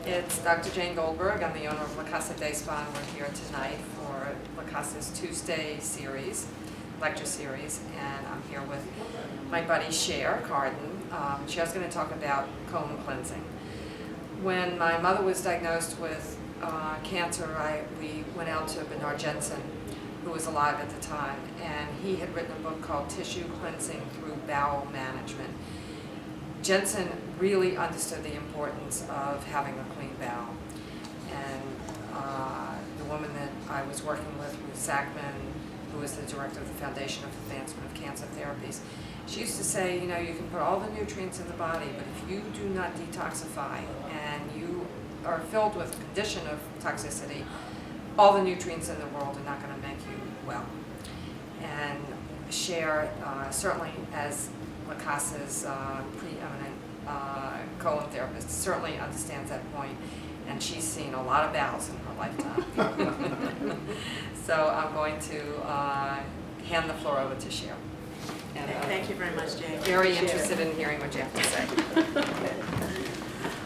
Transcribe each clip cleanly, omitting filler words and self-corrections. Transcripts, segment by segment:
It's Dr. Jane Goldberg. I'm the owner of La Casa Day Spa, and we're here tonight for La Casa's Tuesday series, lecture series, and I'm here with my buddy Cher, Carden. Cher's going to talk about colon cleansing. When my mother was diagnosed with cancer, we went out to Bernard Jensen, who was alive at the time, and he had written a book called Tissue Cleansing Through Bowel Management. Jensen really understood the importance of having a clean bowel, and the woman that I was working with, Ruth Sackman, who was the director of the Foundation of Advancement of Cancer Therapies, she used to say, you know, you can put all the nutrients in the body, but if you do not detoxify and you are filled with a condition of toxicity, all the nutrients in the world are not going to make you well. And Cher, certainly as La Casa's preeminent colon therapist, certainly understands that point, and she's seen a lot of bowels in her lifetime. So I'm going to hand the floor over to Cher. And, thank you very much, Jane. Very interested in hearing what you have to say.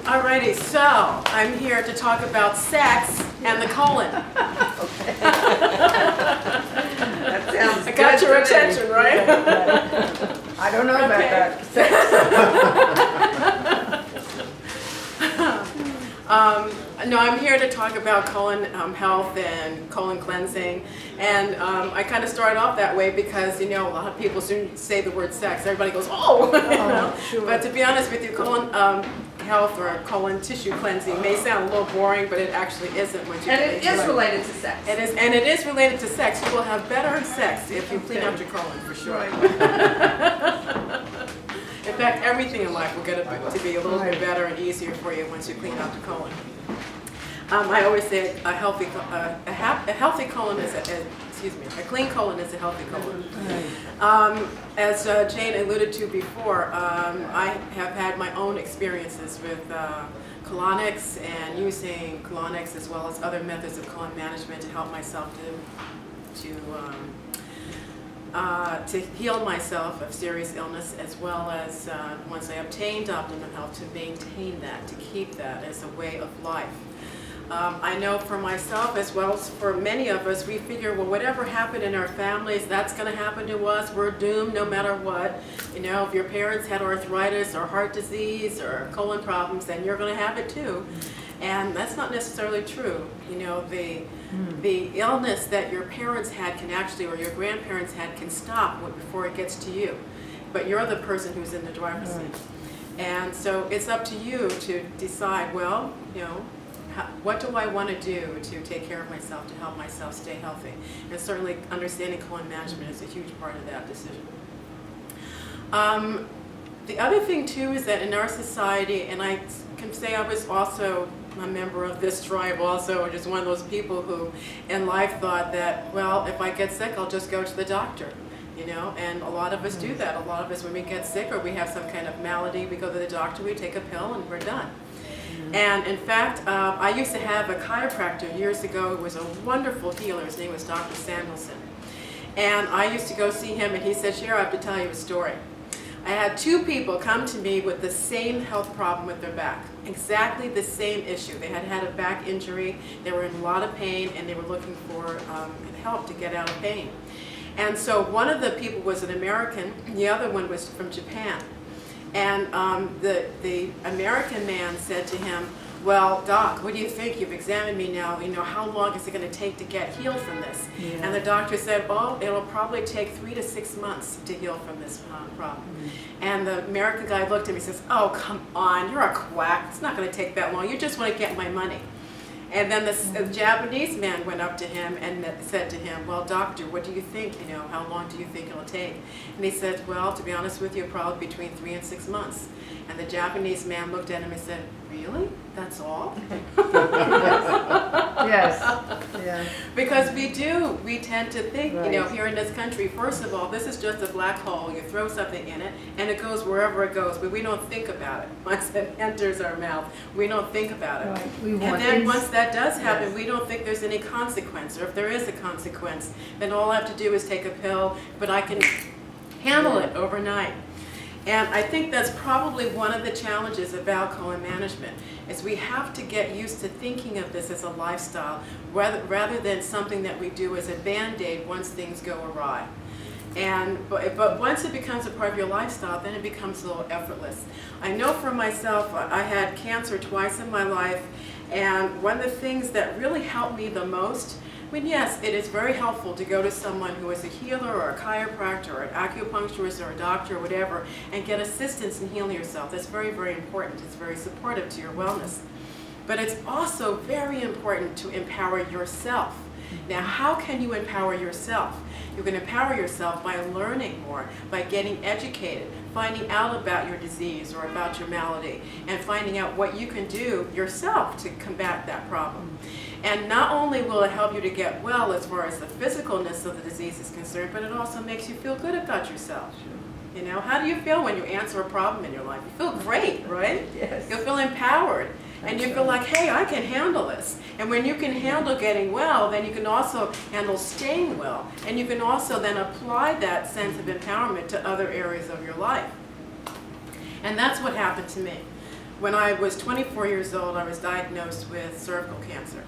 Alrighty, so I'm here to talk about sex and the colon. That sounds I got your attention, right? I don't know about that. No, I'm here to talk about colon health and colon cleansing, and I kind of started off that way because, you know, a lot of people soon say the word sex, everybody goes, oh! You know? Sure. But to be honest with you, colon health or colon tissue cleansing may sound a little boring, but it actually isn't once you And get it into is related to sex. It is, and it is related to sex. You will have better sex if you clean out your colon, for sure. In fact, everything in life will get to be a little bit better and easier for you once you clean out your colon. I always say a healthy colon is a clean colon is a healthy colon. As Jane alluded to before, I have had my own experiences with colonics and using colonics as well as other methods of colon management to help myself to heal myself of serious illness, as well as once I obtained optimum health, to maintain that, to keep that as a way of life. I know for myself as well as for many of us, we figure, well, whatever happened in our families, that's going to happen to us. We're doomed no matter what. You know, if your parents had arthritis or heart disease or colon problems, then you're going to have it too. And that's not necessarily true. You know, the illness that your parents had can actually, or your grandparents had, can stop before it gets to you. But you're the person who's in the driver's seat. And so it's up to you to decide, well, you know, what do I want to do to take care of myself, to help myself stay healthy? And certainly understanding colon management is a huge part of that decision. The other thing too is that in our society, and I can say I was also a member of this tribe also, just one of those people who in life thought that, well, if I get sick, I'll just go to the doctor. You know, and a lot of us do that. A lot of us, when we get sick or we have some kind of malady, we go to the doctor, we take a pill, and we're done. And in fact, I used to have a chiropractor years ago who was a wonderful healer. His name was Dr. Samuelson. And I used to go see him, and he said, Cher, I have to tell you a story. I had two people come to me with the same health problem with their back, exactly the same issue. They had had a back injury, they were in a lot of pain, and they were looking for help to get out of pain. And so one of the people was an American, the other one was from Japan. And the American man said to him, well, Doc, what do you think? You've examined me now. You know, how long is it going to take to get healed from this? Yeah. And the doctor said, well, it'll probably take 3 to 6 months to heal from this problem. And the American guy looked at me and says, oh, come on, you're a quack. It's not going to take that long. You just want to get my money. And then the Japanese man went up to him and said to him, well, doctor, what do you think, you know, how long do you think it'll take? And he said, well, to be honest with you, probably between 3 and 6 months. And the Japanese man looked at him and said, really? That's all? Yes. Yeah. Because we tend to think, you know, here in this country, first of all, this is just a black hole. You throw something in it, and it goes wherever it goes, but we don't think about it. Once it enters our mouth, we don't think about it. Right. And then once that does happen, we don't think there's any consequence, or if there is a consequence, then all I have to do is take a pill, but I can handle it overnight. And I think that's probably one of the challenges of bowel colon management, is we have to get used to thinking of this as a lifestyle rather than something that we do as a Band-Aid once things go awry. But once it becomes a part of your lifestyle, then it becomes a little effortless. I know for myself, I had cancer twice in my life, and one of the things that really helped me the most, I mean, yes, it is very helpful to go to someone who is a healer or a chiropractor or an acupuncturist or a doctor or whatever and get assistance in healing yourself. That's very, very important. It's very supportive to your wellness. But it's also very important to empower yourself. Now, how can you empower yourself? You can empower yourself by learning more, by getting educated, finding out about your disease or about your malady, and finding out what you can do yourself to combat that problem. And not only will it help you to get well as far as the physicalness of the disease is concerned, but it also makes you feel good about yourself. You know, how do you feel when you answer a problem in your life? You feel great, right? Yes. You'll feel empowered. And you feel like, hey, I can handle this. And when you can handle getting well, then you can also handle staying well. And you can also then apply that sense of empowerment to other areas of your life. And that's what happened to me. When I was 24 years old, I was diagnosed with cervical cancer.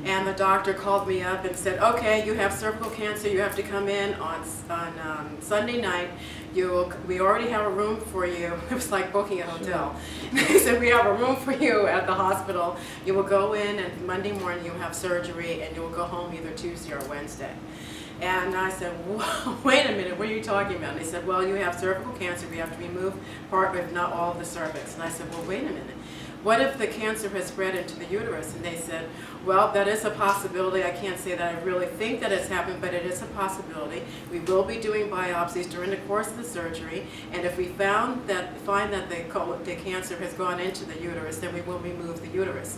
And the doctor called me up and said, okay, you have cervical cancer, you have to come in on Sunday night. We already have a room for you. It was like booking a hotel. They said, we have a room for you at the hospital. You will go in, and Monday morning you'll have surgery, and you will go home either Tuesday or Wednesday. And I said, whoa, wait a minute, what are you talking about? And they said, well, you have cervical cancer. We have to remove part, if not all, of the cervix. And I said, well, wait a minute. What if the cancer has spread into the uterus? And they said, well, that is a possibility. I can't say that I really think that it's happened, but it is a possibility. We will be doing biopsies during the course of the surgery, and if we find that the cancer has gone into the uterus, then we will remove the uterus.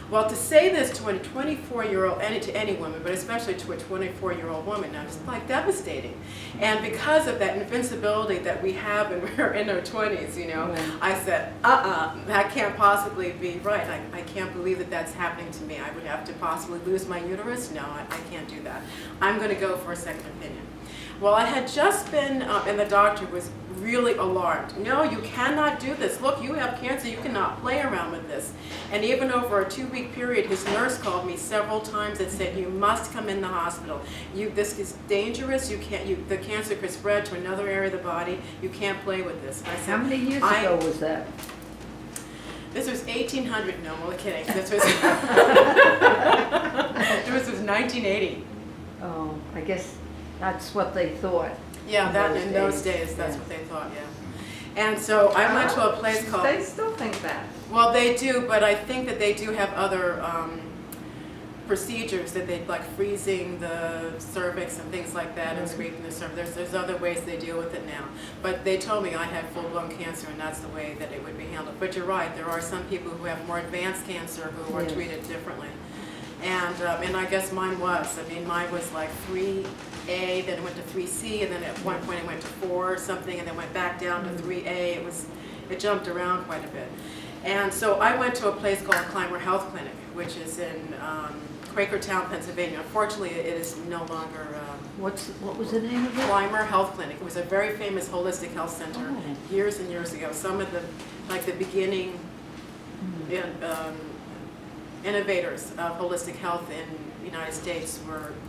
Well, to say this to a 24-year-old, and to any woman, but especially to a 24-year-old woman, now it's like devastating. And because of that invincibility that we have when we're in our 20s, you know, I said, that can't possibly be right. I can't believe that that's happening to me. I would have to possibly lose my uterus? No, I can't do that. I'm going to go for a second opinion. Well, I had just been, and the doctor was really alarmed. No, you cannot do this. Look, you have cancer. You cannot play around with this. And even over a 2-week period, his nurse called me several times and said, you must come in the hospital. This is dangerous. You can't. The cancer could spread to another area of the body. You can't play with this. And I said, How many years ago was that? This was 1800. No, I'm only kidding. This was, this was 1980. Oh, I guess that's what they thought. Yeah, that in those days, that's what they thought, yeah. And so I went to a place called... They still think that. Well, they do, but I think that they do have other procedures that they, like freezing the cervix and things like that and scraping the cervix. There's other ways they deal with it now. But they told me I had full-blown cancer and that's the way that it would be handled. But you're right, there are some people who have more advanced cancer who are treated differently. And I guess mine was. I mean, mine was like 3A, then it went to 3C, and then at one point it went to 4 or something, and then went back down to 3A. It jumped around quite a bit. And so I went to a place called Clymer Health Clinic, which is in Quakertown, Pennsylvania. Unfortunately, it is no longer. What was the name of it? Clymer Health Clinic. It was a very famous holistic health center years and years ago. Some of the, like the beginning innovators of holistic health in the United States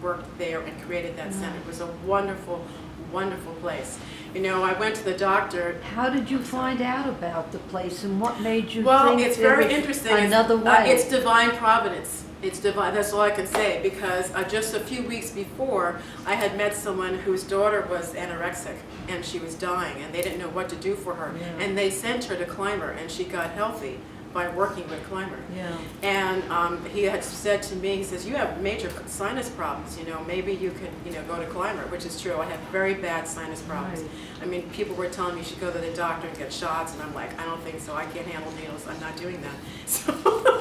worked there and created that center. It was a wonderful, wonderful place. You know, I went to the doctor. How did you find out about the place, and what made you well, think it's there very was interesting. another way? It's divine providence. It's divine. That's all I can say, because just a few weeks before, I had met someone whose daughter was anorexic and she was dying, and they didn't know what to do for her. And they sent her to Clymer, and she got healthy by working with Clymer. And he had said to me, he says, you have major sinus problems, you know, maybe you could, you know, go to Clymer, which is true. I have very bad sinus problems. I mean, people were telling me you should go to the doctor and get shots, and I'm like, I don't think so. I can't handle needles. I'm not doing that. So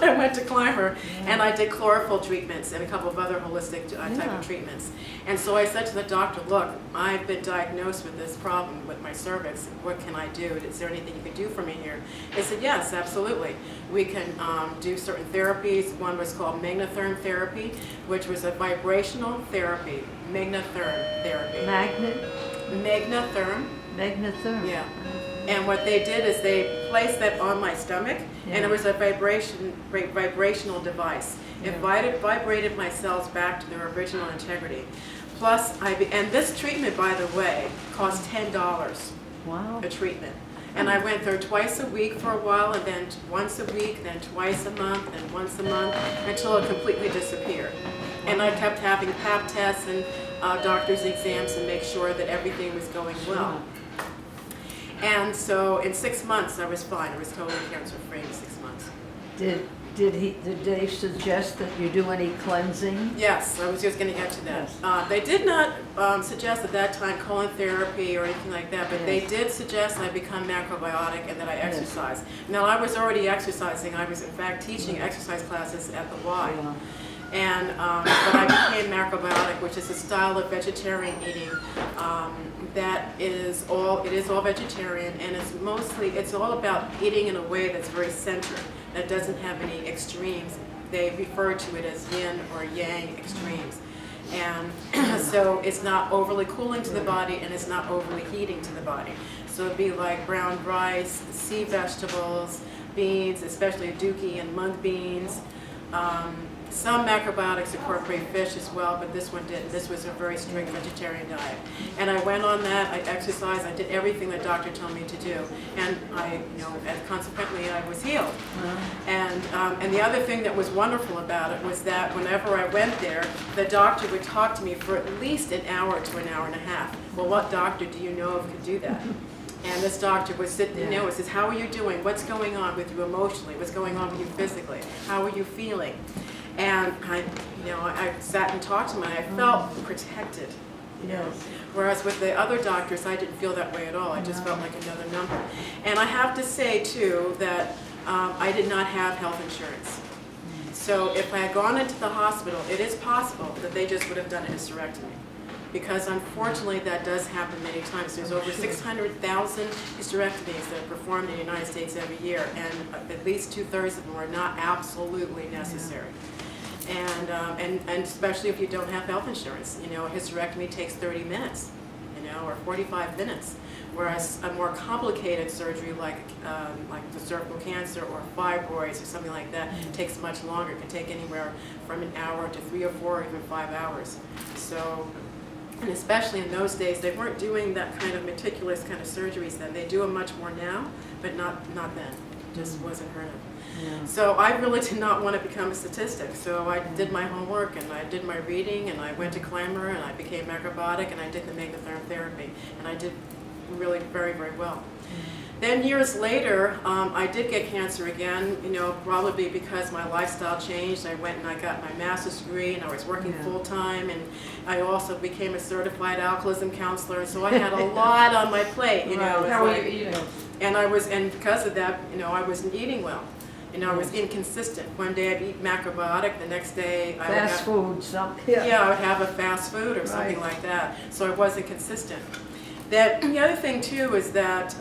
I went to Clymer, and I did chlorophyll treatments and a couple of other holistic type of treatments. And so I said to the doctor, look, I've been diagnosed with this problem with my cervix. What can I do? Is there anything you can do for me here? They said, yes, absolutely. We can do certain therapies. One was called magnetherm therapy, which was a vibrational therapy. Magnetherm therapy. Magnet? Magnetherm. Magnetherm. Yeah. And what they did is they placed that on my stomach, and it was a vibrational device. It vibrated my cells back to their original integrity. Plus, and this treatment, by the way, cost $10 Wow. a treatment. And I went there twice a week for a while, and then once a week, then twice a month, and once a month, until it completely disappeared. And I kept having pap tests and doctor's exams to make sure that everything was going well. And so in 6 months, I was fine. I was totally cancer-free in 6 months. Did they suggest that you do any cleansing? Yes, I was just going to get to that. They did not suggest at that time colon therapy or anything like that, but they did suggest I become macrobiotic and that I exercise. Now, I was already exercising. I was, in fact, teaching exercise classes at the Y. Yeah. And but I became macrobiotic, which is a style of vegetarian eating that it is all vegetarian, and it's all about eating in a way that's very centered, that doesn't have any extremes. They refer to it as yin or yang extremes. And so it's not overly cooling to the body, and it's not overly heating to the body. So it'd be like brown rice, sea vegetables, beans, especially dookie and mung beans. Some macrobiotics incorporate fish as well, but this one didn't. This was a very strict vegetarian diet. And I went on that, I exercised, I did everything the doctor told me to do. And and consequently I was healed. And the other thing that was wonderful about it was that whenever I went there, the doctor would talk to me for at least an hour to an hour and a half. Well, what doctor do you know of could do that? And this doctor would sit, and says, how are you doing? What's going on with you emotionally? What's going on with you physically? How are you feeling? And I sat and talked to him, and I felt protected. Yes. Whereas with the other doctors, I didn't feel that way at all. I just felt like another number. And I have to say, too, that I did not have health insurance. So if I had gone into the hospital, it is possible that they just would have done a hysterectomy. Because unfortunately, that does happen many times. There's over 600,000 hysterectomies that are performed in the United States every year, and at least 2/3 of them are not absolutely necessary. And especially if you don't have health insurance, a hysterectomy takes 30 minutes, or 45 minutes. Whereas a more complicated surgery like the cervical cancer or fibroids or something like that takes much longer. It can take anywhere from an hour to 3 or 4 or even 5 hours. So, and especially in those days, they weren't doing that kind of meticulous kind of surgeries then. They do them much more now, but not then. It just wasn't heard of. Yeah. So I really did not want to become a statistic. So I did my homework, and I did my reading, and I went to Clamor, and I became macrobiotic, and I did the megatherm therapy, and I did really very, very well. Then years later, I did get cancer again, probably because my lifestyle changed. I went and I got my master's degree, and I was working full-time, and I also became a certified alcoholism counselor, so I had a lot on my plate, How were you eating? And because of that, I wasn't eating well. I was inconsistent. One day I'd eat macrobiotic, the next day I would Fast food, something. I would have a fast food or something like that. So I wasn't consistent. The other thing too is that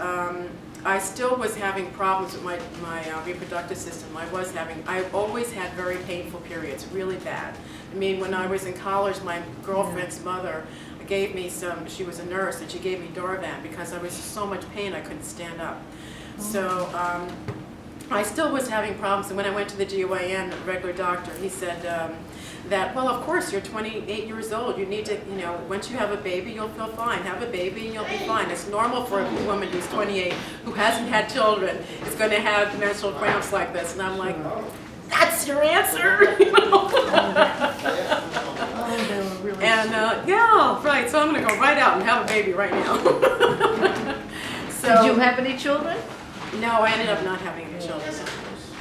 I still was having problems with my reproductive system. I always had very painful periods, really bad. I mean, when I was in college, my girlfriend's mother gave me she was a nurse, and she gave me Dorvan because I was in so much pain I couldn't stand up. So I still was having problems, and when I went to the GYN, the regular doctor, he said that, well, of course, you're 28 years old. You need to, once you have a baby, you'll feel fine. Have a baby and you'll be fine. It's normal for a woman who's 28, who hasn't had children, is going to have menstrual cramps like this. And I'm like, that's your answer? And yeah, right, so I'm going to go right out and have a baby right now. So, did you have any children? no, I ended up not having any children.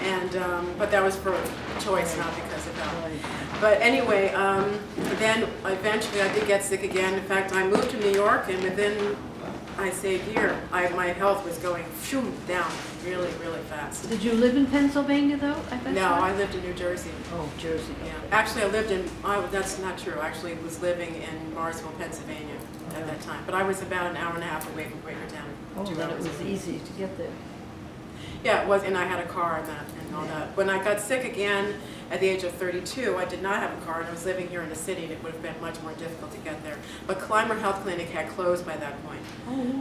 And, but that was for choice, not because of health. But anyway, then eventually I did get sick again. In fact, I moved to New York, and within, I'd say, a year, my health was going down really, really fast. Did you live in Pennsylvania, though, at that No, time? I lived in New Jersey. Oh, Jersey. Yeah. Actually, I lived in, that's not true. I actually was living in Morrisville, Pennsylvania at that time. But I was about an hour and a half away from Quakertown. Oh, then it was easy to get there. Yeah, it was, and I had a car and that and all that. When I got sick again at the age of 32, I did not have a car, and I was living here in the city, and it would have been much more difficult to get there. But Clymer Health Clinic had closed by that point.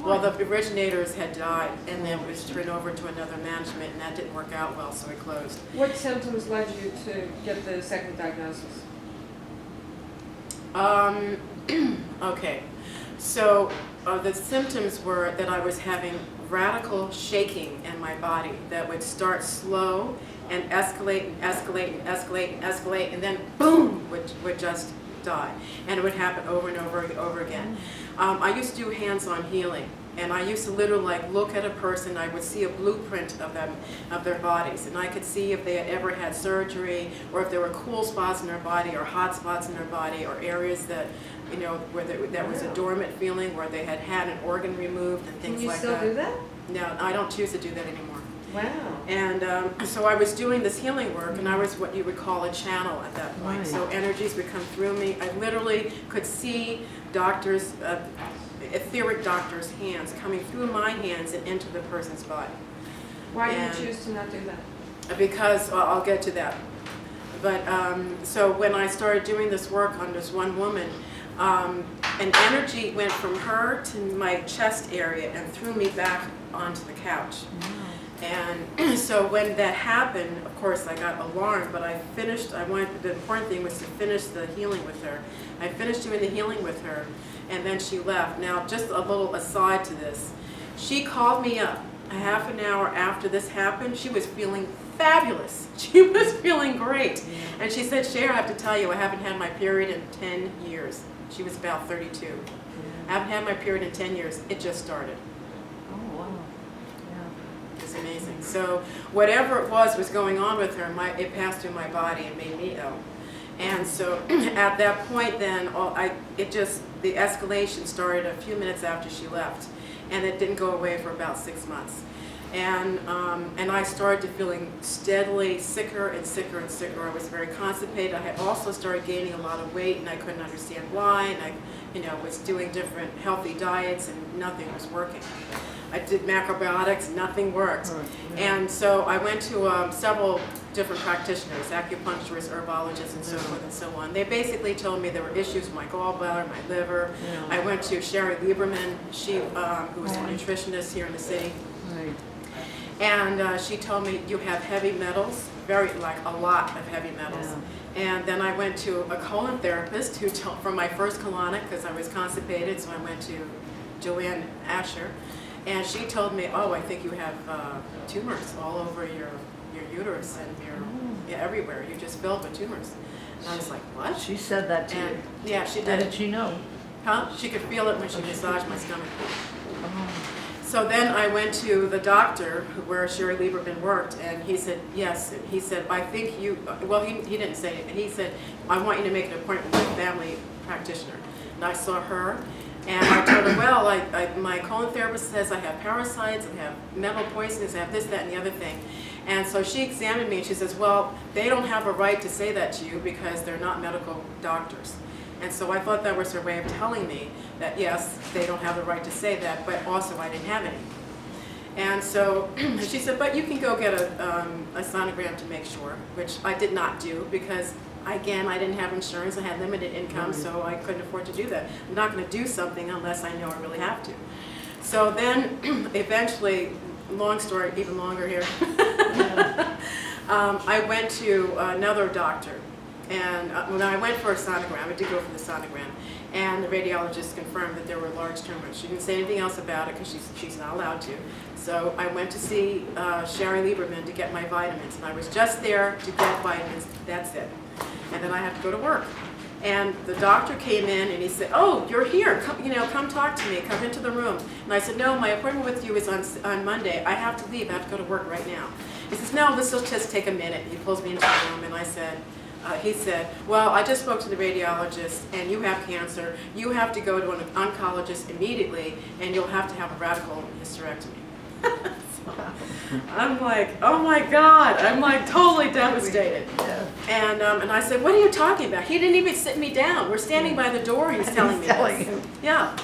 Well, the originators had died, and then it was turned over to another management, and that didn't work out well, so it closed. What symptoms led you to get the second diagnosis? Okay, so the symptoms were that I was having radical shaking in my body that would start slow and escalate and escalate and escalate and escalate, and then boom, would just die. And it would happen over and over and over again. I used to do hands-on healing, and I used to literally like look at a person. I would see a blueprint of them, of their bodies, and I could see if they had ever had surgery, or if there were cool spots in their body, or hot spots in their body, or areas that, you know, where there was a dormant feeling, where they had had an organ removed and things like that. Can you still do that? No, I don't choose to do that anymore. Wow. And so I was doing this healing work, and I was what you would call a channel at that point. Right. So energies would come through me. I literally could see doctors, etheric doctors' hands coming through my hands and into the person's body. Why do And- you choose to not do that? Because, well, I'll get to that. But so when I started doing this work on this one woman, an energy went from her to my chest area and threw me back onto the couch. And so when that happened, of course, I got alarmed, but I finished, the important thing was to finish the healing with her. I finished doing the healing with her, and then she left. Now, just a little aside to this, she called me up a half an hour after this happened. She was feeling fabulous. She was feeling great. And she said, Cher, I have to tell you, I haven't had my period in 10 years. She was about 32. I haven't had my period in 10 years. It just started. Oh, wow. It's amazing. So whatever it was going on with her, it passed through my body and made me ill. And so at that point then, the escalation started a few minutes after she left. And it didn't go away for about 6 months. And I started to feeling steadily sicker and sicker and sicker. I was very constipated. I had also started gaining a lot of weight, and I couldn't understand why. And I, was doing different healthy diets, and nothing was working. I did macrobiotics, nothing worked. And so I went to several different practitioners, acupuncturists, herbologists, and so forth and so on. They basically told me there were issues with my gallbladder, my liver. I went to Cher Lieberman, who was a nutritionist here in the city. Right. And she told me, you have heavy metals, a lot of heavy metals. And then I went to a colon therapist who told, from my first colonic, because I was constipated, so I went to Joanne Asher. And she told me, oh, I think you have tumors all over your uterus and everywhere. You're just filled with tumors. And I was like, what? She said that to you. And yeah, she How did. did she know? Huh? She could feel it when she massaged my stomach. Oh, So then I went to the doctor where Cher Lieberman worked, and he said, yes. And he said, I think you, well, he didn't say it. He said, I want you to make an appointment with a family practitioner. And I saw her, and I told her, well, my colon therapist says I have parasites, I have metal poisonings, I have this, that, and the other thing. And so she examined me, and she says, well, they don't have a right to say that to you because they're not medical doctors. And so I thought that was her way of telling me that, yes, they don't have the right to say that, but also I didn't have any. And so she said, but you can go get a sonogram to make sure, which I did not do because, again, I didn't have insurance. I had limited income, so I couldn't afford to do that. I'm not going to do something unless I know I really have to. So then eventually, long story, even longer here, I went to another doctor. And when I went for a sonogram, I did go for the sonogram, and the radiologist confirmed that there were large tumors. She didn't say anything else about it because she's not allowed to. So I went to see Cher Lieberman to get my vitamins, and I was just there to get vitamins. That's it. And then I had to go to work. And the doctor came in and he said, "Oh, you're here. Come talk to me. Come into the room." And I said, "No, my appointment with you is on Monday. I have to leave. I have to go to work right now." He says, "No, this will just take a minute." He pulls me into the room, and I said. He said, well, I just spoke to the radiologist, and you have cancer. You have to go to an oncologist immediately, and you'll have to have a radical hysterectomy. So, I'm like, oh my God, I'm like totally devastated. And I said, what are you talking about? He didn't even sit me down. We're standing by the door and he's telling me this. Yeah.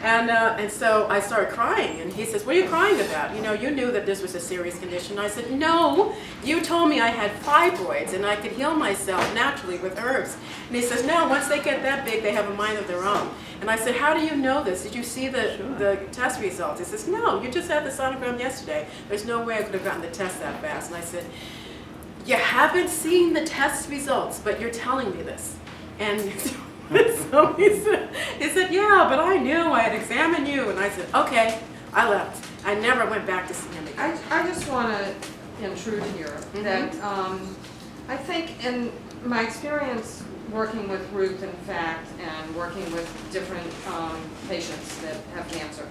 And so I started crying, and he says, what are you crying about? You know, you knew that this was a serious condition. I said, no, you told me I had fibroids and I could heal myself naturally with herbs. And he says, no, once they get that big, they have a mind of their own. And I said, how do you know this? Did you see the test results? He says, no, you just had the sonogram yesterday. There's no way I could have gotten the test that fast. And I said, you haven't seen the test results, but you're telling me this. And so he said, yeah, but I knew. I had examined you. And I said, okay. I left. I never went back to see him again. I just want to intrude here that I think in my experience working with Ruth, in fact, and working with different patients that have cancer,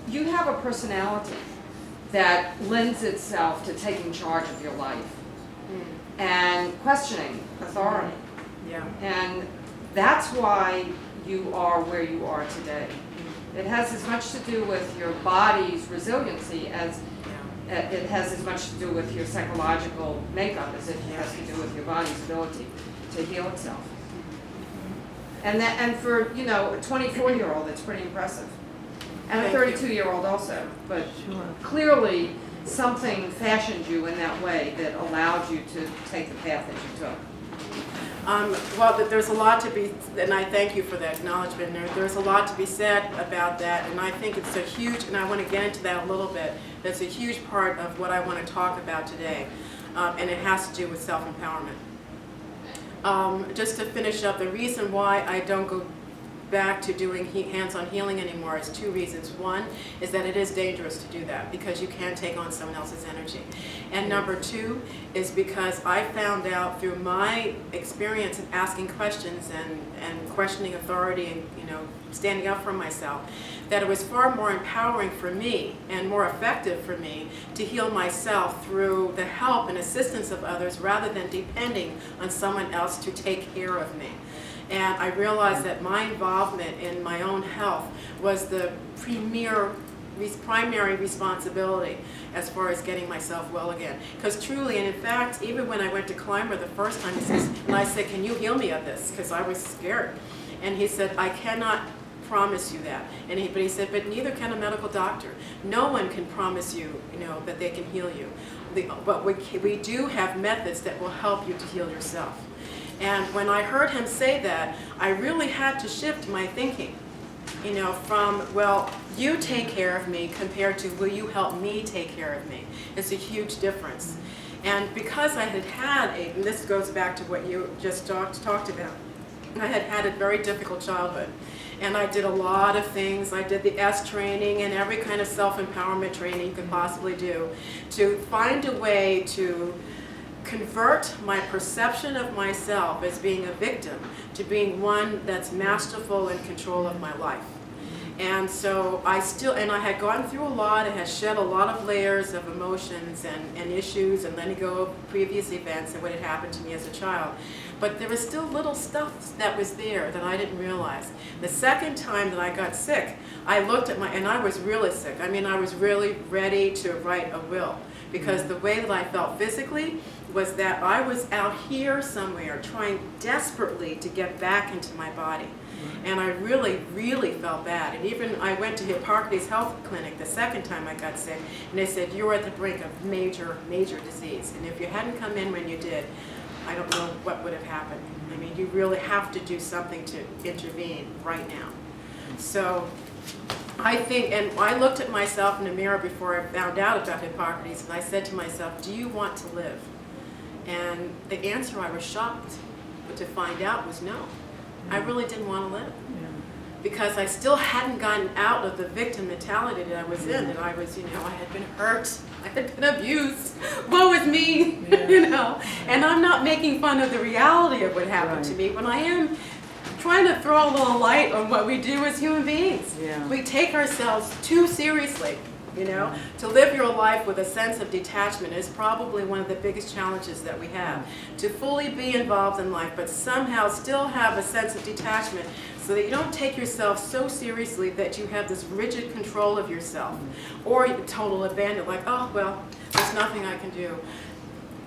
you have a personality that lends itself to taking charge of your life and questioning authority. Yeah. And that's why you are where you are today. It has as much to do with your body's resiliency as it has as much to do with your psychological makeup as it has to do with your body's ability to heal itself. And for, you know, a 24-year-old, it's pretty impressive. And a 32-year-old also. But clearly something fashioned you in that way that allowed you to take the path that you took. Well, there's a lot to be, and I thank you for that acknowledgement. There's a lot to be said about that, and I think it's a huge, and I want to get into that a little bit, that's a huge part of what I want to talk about today, and it has to do with self-empowerment. Just to finish up, the reason why I don't go back to doing hands-on healing anymore is two reasons. One is that it is dangerous to do that because you can take on someone else's energy. And number two is because I found out through my experience in asking questions and questioning authority and, you know, standing up for myself, that it was far more empowering for me and more effective for me to heal myself through the help and assistance of others rather than depending on someone else to take care of me. And I realized that my involvement in my own health was the primary responsibility as far as getting myself well again. Because truly, and in fact, even when I went to Clymer the first time, and I said, can you heal me of this? Because I was scared. And he said, I cannot promise you that. But he said, but neither can a medical doctor. No one can promise you, you know, that they can heal you. But we do have methods that will help you to heal yourself. And when I heard him say that, I really had to shift my thinking, you know, from, well, you take care of me compared to, will you help me take care of me? It's a huge difference. And because I had and this goes back to what you just talked about, I had a very difficult childhood. And I did a lot of things. I did the S training and every kind of self-empowerment training you could possibly do to find a way to convert my perception of myself as being a victim to being one that's masterful in control of my life. And so I had gone through a lot, I had shed a lot of layers of emotions and issues and letting go of previous events and what had happened to me as a child. But there was still little stuff that was there that I didn't realize. The second time that I got sick, I looked at and I was really sick. I mean, I was really ready to write a will. Because the way that I felt physically was that I was out here somewhere trying desperately to get back into my body. And I really, really felt bad. And even I went to Hippocrates Health Clinic the second time I got sick, and they said, you're at the brink of major, major disease. And if you hadn't come in when you did, I don't know what would have happened. I mean, you really have to do something to intervene right now. So I think, and I looked at myself in the mirror before I found out about Hippocrates, and I said to myself, do you want to live? And the answer I was shocked to find out was no. I really didn't want to live. Because I still hadn't gotten out of the victim mentality that I was in, that I was, you know, I had been hurt, I had been abused, woe is me, you know. And I'm not making fun of the reality of what happened to me, but I am trying to throw a little light on what we do as human beings. We take ourselves too seriously, you know. To live your life with a sense of detachment is probably one of the biggest challenges that we have. To fully be involved in life, but somehow still have a sense of detachment so that you don't take yourself so seriously that you have this rigid control of yourself or total abandon, like, oh, well, there's nothing I can do.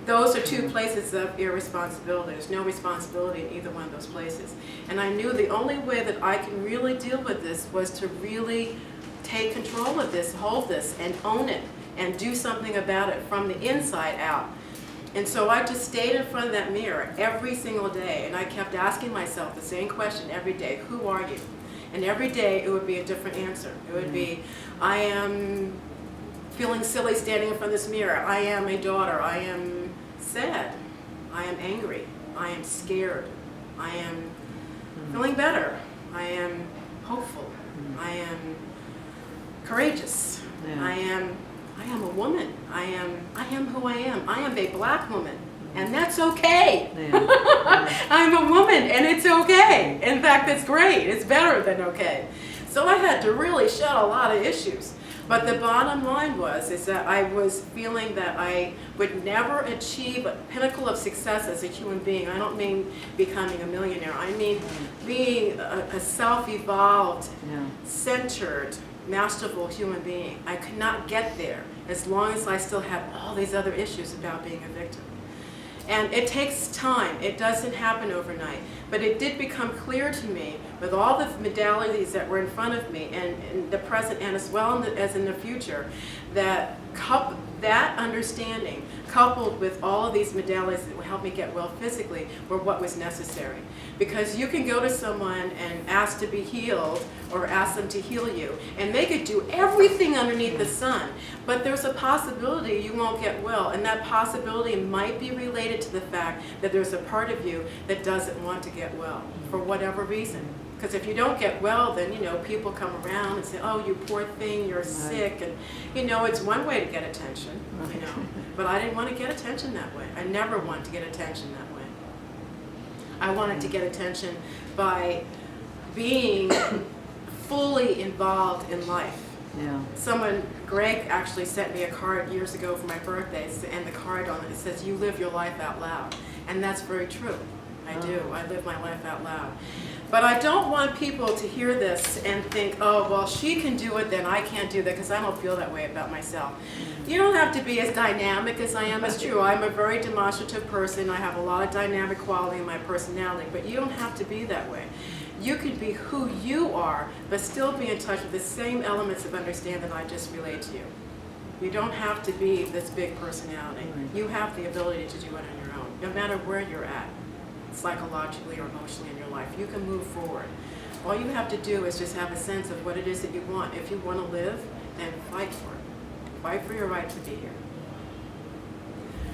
those are two places of irresponsibility. There's no responsibility in either one of those places. And I knew the only way that I can really deal with this was to really take control of this, hold this, and own it, and do something about it from the inside out. And so I just stayed in front of that mirror every single day, and I kept asking myself the same question every day: who are you? And every day it would be a different answer. It would be, I am feeling silly standing in front of this mirror. I am a daughter. I am sad. I am angry. I am scared. I am feeling better. I am hopeful. I am courageous. Yeah. I am a woman. I am who I am. I am a black woman. And that's okay. Yeah. I'm a woman and it's okay. In fact, it's great. It's better than okay. So I had to really shed a lot of issues. But the bottom line is that I was feeling that I would never achieve a pinnacle of success as a human being. I don't mean becoming a millionaire. I mean being a self-evolved, Yeah. centered, masterful human being. I could not get there as long as I still had all these other issues about being a victim. And it takes time. It doesn't happen overnight. But it did become clear to me, with all the modalities that were in front of me, and in the present and as well as in the future, that that understanding, coupled with all of these modalities that would help me get well physically, were what was necessary. Because you can go to someone and ask to be healed, or ask them to heal you, and they could do everything underneath the sun, but there's a possibility you won't get well, and that possibility might be related to the fact that there's a part of you that doesn't want to get well, for whatever reason. Because if you don't get well, then, people come around and say, oh, you poor thing, you're sick, and, it's one way to get attention, But I didn't want to get attention that way. I never wanted to get attention that way. I wanted to get attention by being fully involved in life. Yeah. Greg actually sent me a card years ago for my birthday, and the card on it says, you live your life out loud. And that's very true. I do. I live my life out loud. But I don't want people to hear this and think, oh, well, she can do it, then I can't do that, because I don't feel that way about myself. You don't have to be as dynamic as I am. It's true. I'm a very demonstrative person. I have a lot of dynamic quality in my personality, but you don't have to be that way. You can be who you are, but still be in touch with the same elements of understanding that I just relayed to you. You don't have to be this big personality. You have the ability to do it on your own, no matter where you're at, psychologically or emotionally in your life. You can move forward. All you have to do is just have a sense of what it is that you want. If you want to live, then fight for it. Fight for your right to be here.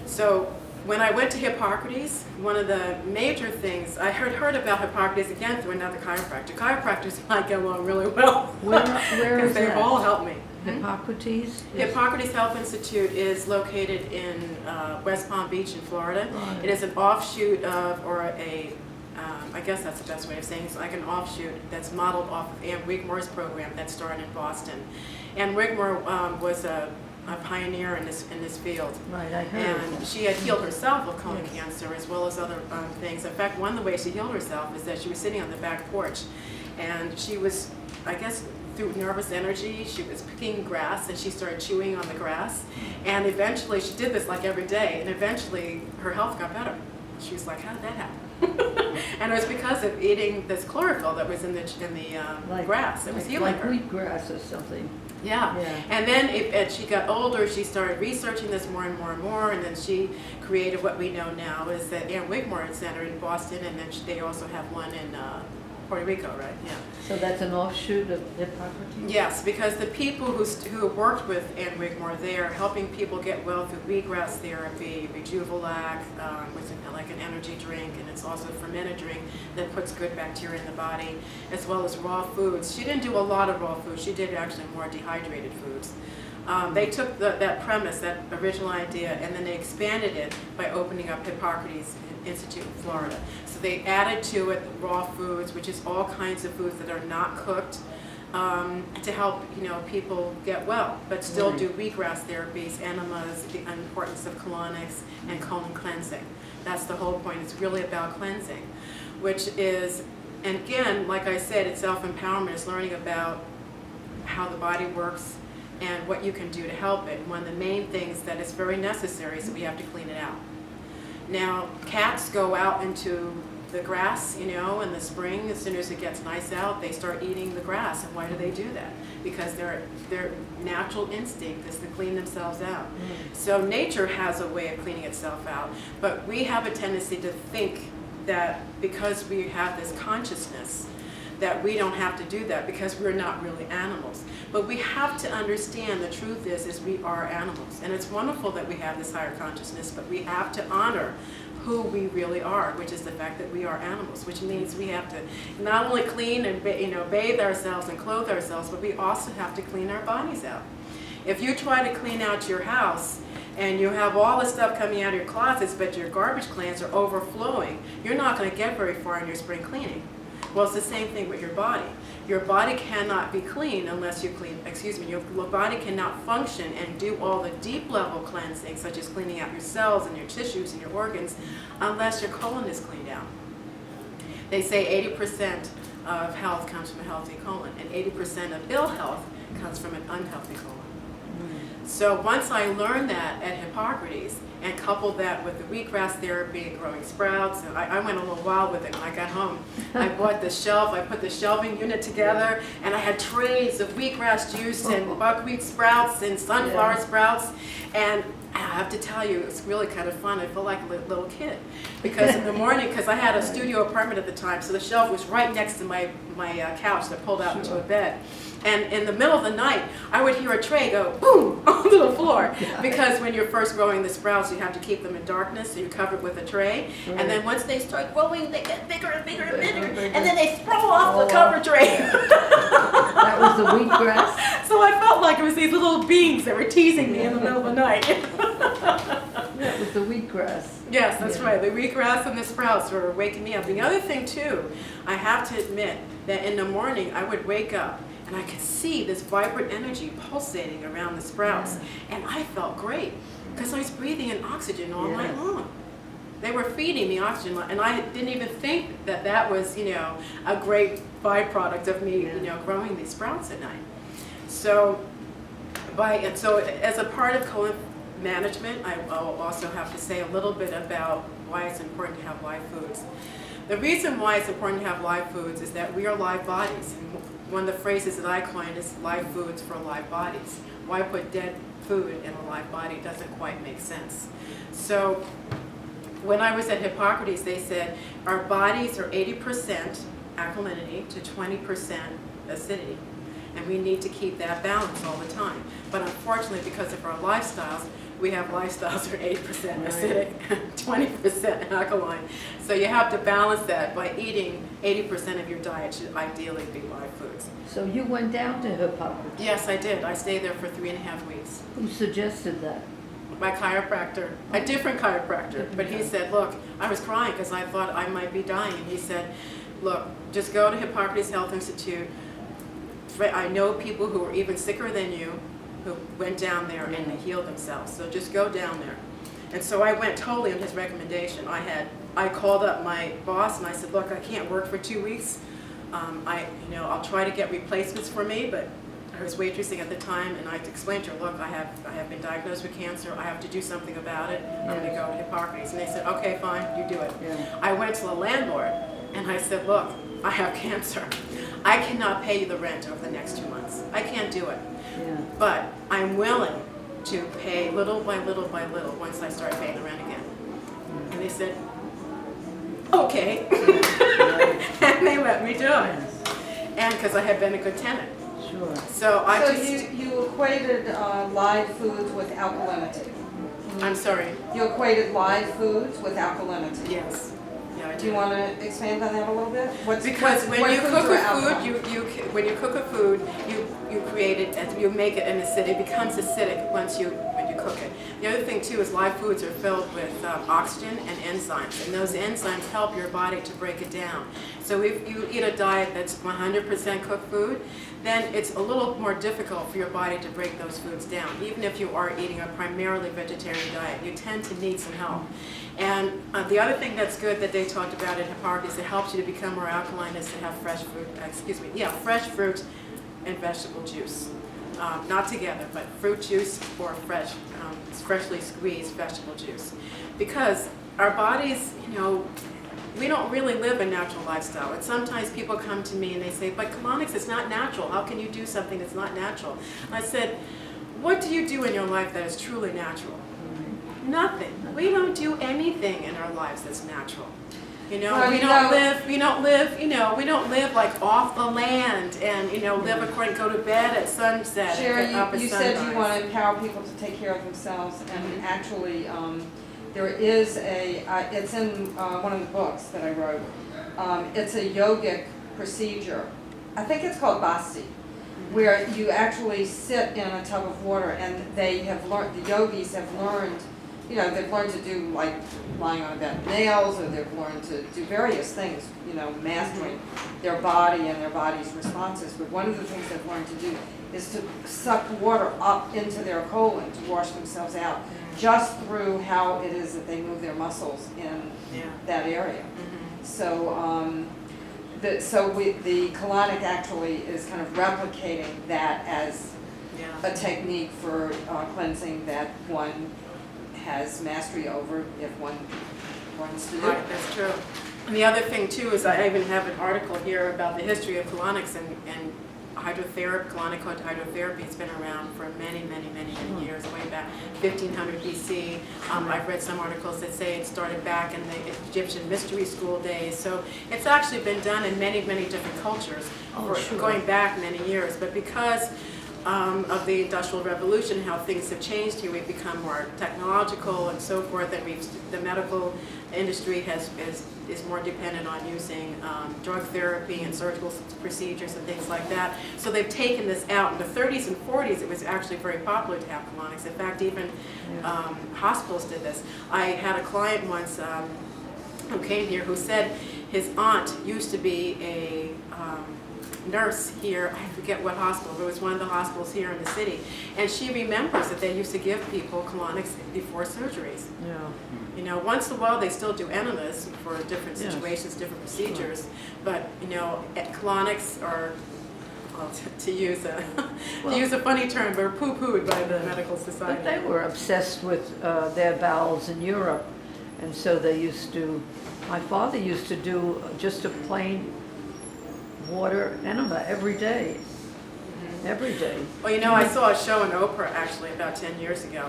So when I went to Hippocrates, one of the major things, I heard about Hippocrates again through another chiropractor. Chiropractors and I get along really well. Where Because is they've that? all helped me. Hippocrates? Hippocrates Health Institute is located in West Palm Beach in Florida. Right. It is an offshoot of, I guess that's the best way of saying it, it's like an offshoot that's modeled off of Ann Wigmore's program that started in Boston. Ann Wigmore was a pioneer in this field. Right, I heard. And she had healed herself of colon cancer as well as other things. In fact, one of the ways she healed herself is that she was sitting on the back porch, and she was, I guess, through nervous energy, she was picking grass, and she started chewing on the grass. And eventually, she did this like every day, and eventually her health got better. She was like, how did that happen? And it was because of eating this chlorophyll that was in the grass. It was healing like her. wheatgrass or something. Yeah. Yeah. And then as she got older, she started researching this more and more and more, and then she created what we know now is the Ann Wigmore Center in Boston, and then they also have one in Puerto Rico, right? Yeah. So that's an offshoot of Hippocrates? Yes, because the people who worked with Ann Wigmore, they are helping people get well through wheatgrass therapy, Rejuvelac, which is like an energy drink, and it's also a fermented drink that puts good bacteria in the body, as well as raw foods. She didn't do a lot of raw foods. She did actually more dehydrated foods. They took that premise, that original idea, and then they expanded it by opening up Hippocrates Institute in Florida. So they added to it raw foods, which is all kinds of foods that are not cooked, to help people get well, but still do wheatgrass therapies, enemas, the importance of colonics, and colon cleansing. That's the whole point. It's really about cleansing, which is, and again, like I said, it's self-empowerment. It's learning about how the body works and what you can do to help it. One of the main things that is very necessary is that we have to clean it out. Now, cats go out into the grass, you know, in the spring. As soon as it gets nice out, they start eating the grass. And why do they do that? Because their natural instinct is to clean themselves out. So nature has a way of cleaning itself out, but we have a tendency to think that because we have this consciousness that we don't have to do that because we're not really animals. But we have to understand the truth is we are animals. And it's wonderful that we have this higher consciousness, but we have to honor who we really are, which is the fact that we are animals, which means we have to not only clean and bathe ourselves and clothe ourselves, but we also have to clean our bodies out. If you try to clean out your house and you have all the stuff coming out of your closets, but your garbage cans are overflowing, you're not going to get very far in your spring cleaning. Well, it's the same thing with your body. Your body cannot be clean unless you clean, your body cannot function and do all the deep level cleansing, such as cleaning out your cells and your tissues and your organs, unless your colon is cleaned out. They say 80% of health comes from a healthy colon, and 80% of ill health comes from an unhealthy colon. So once I learned that at Hippocrates and coupled that with the wheatgrass therapy and growing sprouts, and I went a little wild with it when I got home. I bought the shelf, I put the shelving unit together, and I had trays of wheatgrass juice and buckwheat sprouts and sunflower sprouts. And I have to tell you, it's really kind of fun. I feel like a little kid. Because in the morning, because I had a studio apartment at the time, so the shelf was right next to my couch that pulled out into a bed. And in the middle of the night, I would hear a tray go boom onto the floor. Because when you're first growing the sprouts, you have to keep them in darkness, so you cover it with a tray. And then once they start growing, they get bigger and bigger and bigger. And then they throw off the cover tray. That was the wheatgrass? So I felt like it was these little beings that were teasing me in the middle of the night. That was the wheatgrass. Yes, that's right. The wheatgrass and the sprouts were waking me up. The other thing, too, I have to admit that in the morning I would wake up and I could see this vibrant energy pulsating around the sprouts. And I felt great because I was breathing in oxygen all night long. They were feeding me oxygen, and I didn't even think that that was, a great byproduct of me, growing these sprouts at night. So as a part of colon management, I'll also have to say a little bit about why it's important to have live foods. The reason why it's important to have live foods is that we are live bodies. And one of the phrases that I coined is live foods for live bodies. Why put dead food in a live body doesn't quite make sense. So when I was at Hippocrates, they said our bodies are 80% alkalinity to 20% acidity. And we need to keep that balance all the time. But unfortunately, because of our lifestyles, we have lifestyles that are 80% acidic, 20% alkaline. So you have to balance that by eating 80% of your diet should ideally be live foods. So you went down to Hippocrates? Yes, I did. I stayed there for 3.5 weeks. Who suggested that? My chiropractor, a different chiropractor, but he said, look, I was crying because I thought I might be dying. He said, look, just go to Hippocrates Health Institute. I know people who are even sicker than you who went down there and they healed themselves. So just go down there. And so I went totally on his recommendation. I called up my boss and I said, look, I can't work for 2 weeks. I'll try to get replacements for me, but I was waitressing at the time, and I explained to her, look, I have been diagnosed with cancer. I have to do something about it. I'm going to go to Hippocrates. And they said, okay, fine, you do it. I went to the landlord, and I said, look, I have cancer. I cannot pay you the rent over the next 2 months. I can't do it. But I'm willing to pay little by little by little once I start paying the rent again. And they said, okay. And they let me do it. And because I had been a good tenant. Sure. So you equated live foods with alkalinity. I'm sorry. You equated live foods with alkalinity. Yes. Yeah, I Do you want to expand on that a little bit? Because when you cook a food, you create it, and you make it an acidic. It becomes acidic when you cook it. The other thing too is live foods are filled with oxygen and enzymes, and those enzymes help your body to break it down. So if you eat a diet that's 100% cooked food, then it's a little more difficult for your body to break those foods down. Even if you are eating a primarily vegetarian diet, you tend to need some help. And the other thing that's good that they talked about in Hippocrates that helps you to become more alkaline is to have fresh fruit and vegetable juice. not together, but fruit juice or freshly squeezed vegetable juice. Because our bodies, we don't really live a natural lifestyle. And sometimes people come to me and they say, but colonics is not natural. How can you do something that's not natural? And I said, what do you do in your life that is truly natural? Nothing. We don't do anything in our lives that's natural. Well, we don't live like off the land and, live according, go to bed at sunset. Cher, and get up at you said you sunrise. want to empower people to take care of themselves, and actually, there is it's in one of the books that I wrote. It's a yogic procedure. I think it's called Basti, where you actually sit in a tub of water, and the yogis have learned, they've learned to do like lying on a bed of nails, or they've learned to do various things, mastering their body and their body's responses. But one of the things they've learned to do is to suck water up into their colon to wash themselves out, just through how it is that they move their muscles in that area. So, the colonic actually is kind of replicating that as a technique for cleansing that one has mastery over if one wants to do it. Right, that's true. And the other thing too is I even have an article here about the history of colonics and hydrotherapy. Colonic hydrotherapy has been around for many years, way back 1500 BC. I've read some articles that say it started back in the Egyptian mystery school days. So it's actually been done in many different cultures going back many years. But because of the Industrial Revolution, how things have changed here, we've become more technological and so forth, and the medical industry is more dependent on using drug therapy and surgical procedures and things like that. So they've taken this out. In the 30s and 40s, it was actually very popular to have colonics. In fact, even hospitals did this. I had a client once who came here who said his aunt used to be a nurse here, I forget what hospital, but it was one of the hospitals here in the city, and she remembers that they used to give people colonics before surgeries. Once in a while they still do enemas for different situations, different procedures, but colonics are, well, to use a funny term, they're poo-pooed by the medical society. But they were obsessed with their bowels in Europe, and so they used to, my father used to do just a plain water enema every day. Every day. Well, I saw a show on Oprah actually about 10 years ago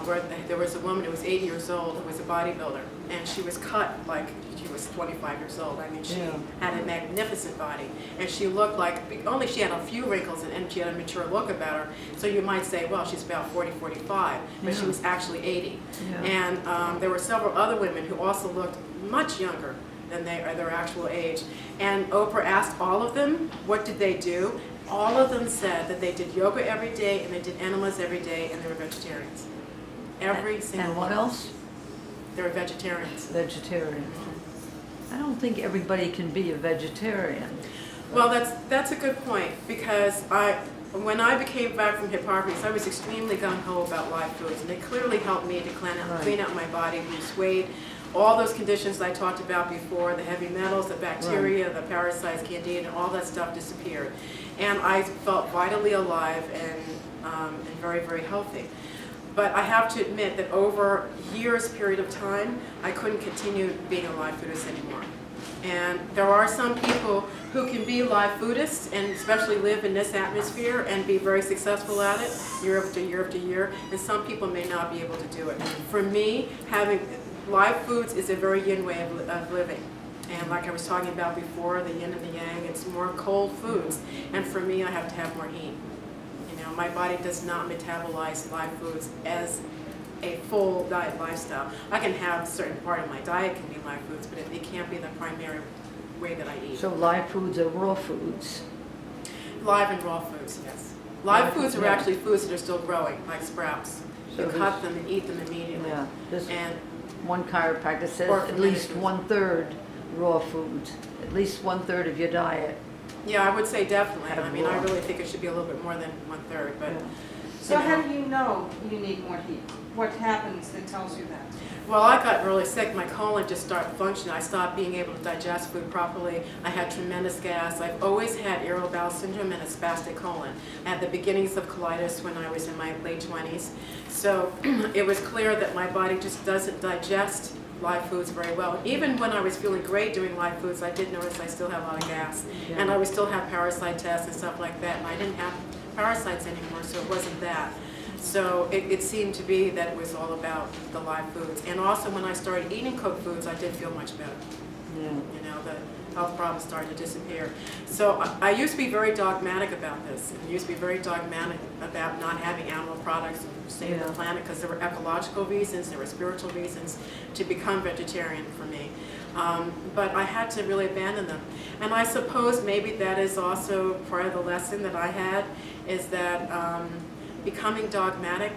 where there was a woman who was 80 years old who was a bodybuilder, and she was cut like she was 25 years old. I mean, she had a magnificent body, and she looked like, only she had a few wrinkles and she had a mature look about her. So you might say, well, she's about 40, 45, but she was actually 80. And there were several other women who also looked much younger than their actual age. And Oprah asked all of them, what did they do? All of them said that they did yoga every day and they did enemas every day, and they were vegetarians. Every single And what one. else? They were vegetarians. Vegetarian. I don't think everybody can be a vegetarian. Well, that's a good point, because when I became back from Hippocrates, I was extremely gung-ho about live foods, and it clearly helped me to clean out my body, lose weight. All those conditions I talked about before, the heavy metals, the bacteria, the parasites, candida, and all that stuff disappeared. And I felt vitally alive and very healthy. But I have to admit that over years period of time, I couldn't continue being a live foodist anymore. And there are some people who can be live foodists and especially live in this atmosphere and be very successful at it year after year after year, and some people may not be able to do it. For me, having live foods is a very yin way of living. And like I was talking about before, the yin and the yang, it's more cold foods. And for me, I have to have more heat. My body does not metabolize live foods as a full diet lifestyle. I can have a certain part of my diet can be live foods, but it can't be the primary way that I eat. So live foods are raw foods. Live and raw foods, yes. Live foods are actually foods that are still growing, like sprouts. So You cut them and eat them immediately. Yeah. And One chiropractor says Or at least fermented 1/3 raw foods, at least 1/3 of your diet. yeah, I would say definitely. Have I mean, I raw. really think it should be a little bit more than 1/3, but Yeah. So how do you know you need more heat? What happens that tells you that? Well, I got really sick. My colon just started functioning. I stopped being able to digest food properly. I had tremendous gas. I've always had irritable bowel syndrome and a spastic colon. I had the beginnings of colitis when I was in my late 20s. So it was clear that my body just doesn't digest live foods very well. Even when I was feeling great doing live foods, I did notice I still had a lot of gas. Yeah. And I would still have parasite tests and stuff like that. And I didn't have parasites anymore, so it wasn't that. So it seemed to be that it was all about the live foods. And also when I started eating cooked foods, I did feel much better. Yeah. You know, the health problems started to disappear. So I used to be very dogmatic about this. I used to be very dogmatic about not having animal products to save the planet, because there were ecological reasons, there were spiritual reasons to become vegetarian for me. But I had to really abandon them. And I suppose maybe that is also part of the lesson that I had, is that becoming dogmatic,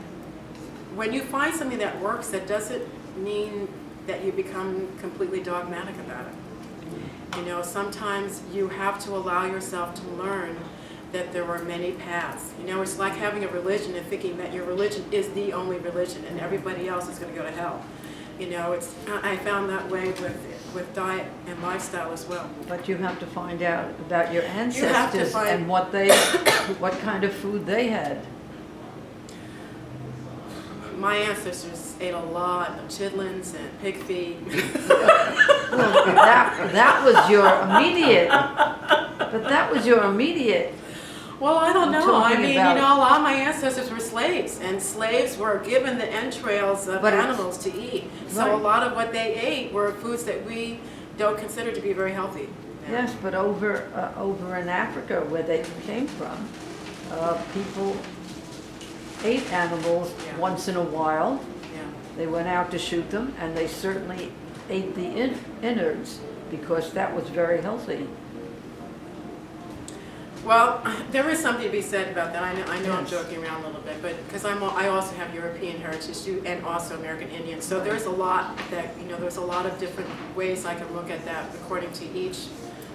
when you find something that works, that doesn't mean that you become completely dogmatic about it. You know, sometimes you have to allow yourself to learn that there are many paths. You know, it's like having a religion and thinking that your religion is the only religion and everybody else is going to go to hell. You know, I found that way with diet and lifestyle as well. But you have to find out about your ancestors find- and what kind of food they had. My ancestors ate a lot of chitlins and pig feet. Well, that was your immediate, but that was your immediate. Well, I don't I'm know. I talking mean, about- you know, a lot of my ancestors were slaves, and slaves were given the entrails of But it's- animals to eat. So Right. a lot of what they ate were foods that we don't consider to be very healthy. Yes, but over in Africa, where they came from, people ate animals Yeah. once in a while. Yeah. They went out to shoot them, and they certainly ate the innards because that was very healthy. Well, there is something to be said about that. I know I'm Yes. joking around a little bit, but because I also have European heritage too, and also American Indian. So there's a lot that, you know, there's a lot of different ways I can look at that according to each,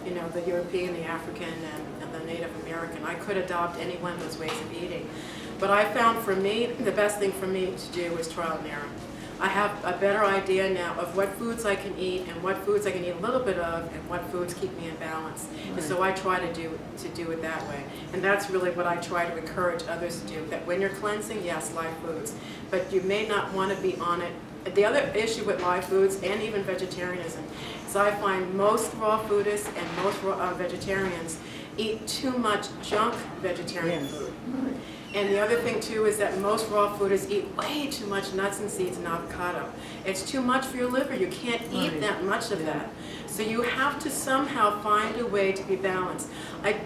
you know, the European, the African, and the Native American. I could adopt any one of those ways of eating. But I found for me, the best thing for me to do was trial and error. I have a better idea now of what foods I can eat and what foods I can eat a little bit of and what foods keep me in balance. And so I try to do it that way. And that's really what I try to encourage others to do, that when you're cleansing, yes, live foods, but you may not want to be on it. The other issue with live foods and even vegetarianism is I find most raw foodists and most vegetarians eat too much junk vegetarian Yes. food. And the other thing too is that most raw foodists eat way too much nuts and seeds and avocado. It's too much for your liver. You can't eat Right. that much of Yeah. that. So you have to somehow find a way to be balanced.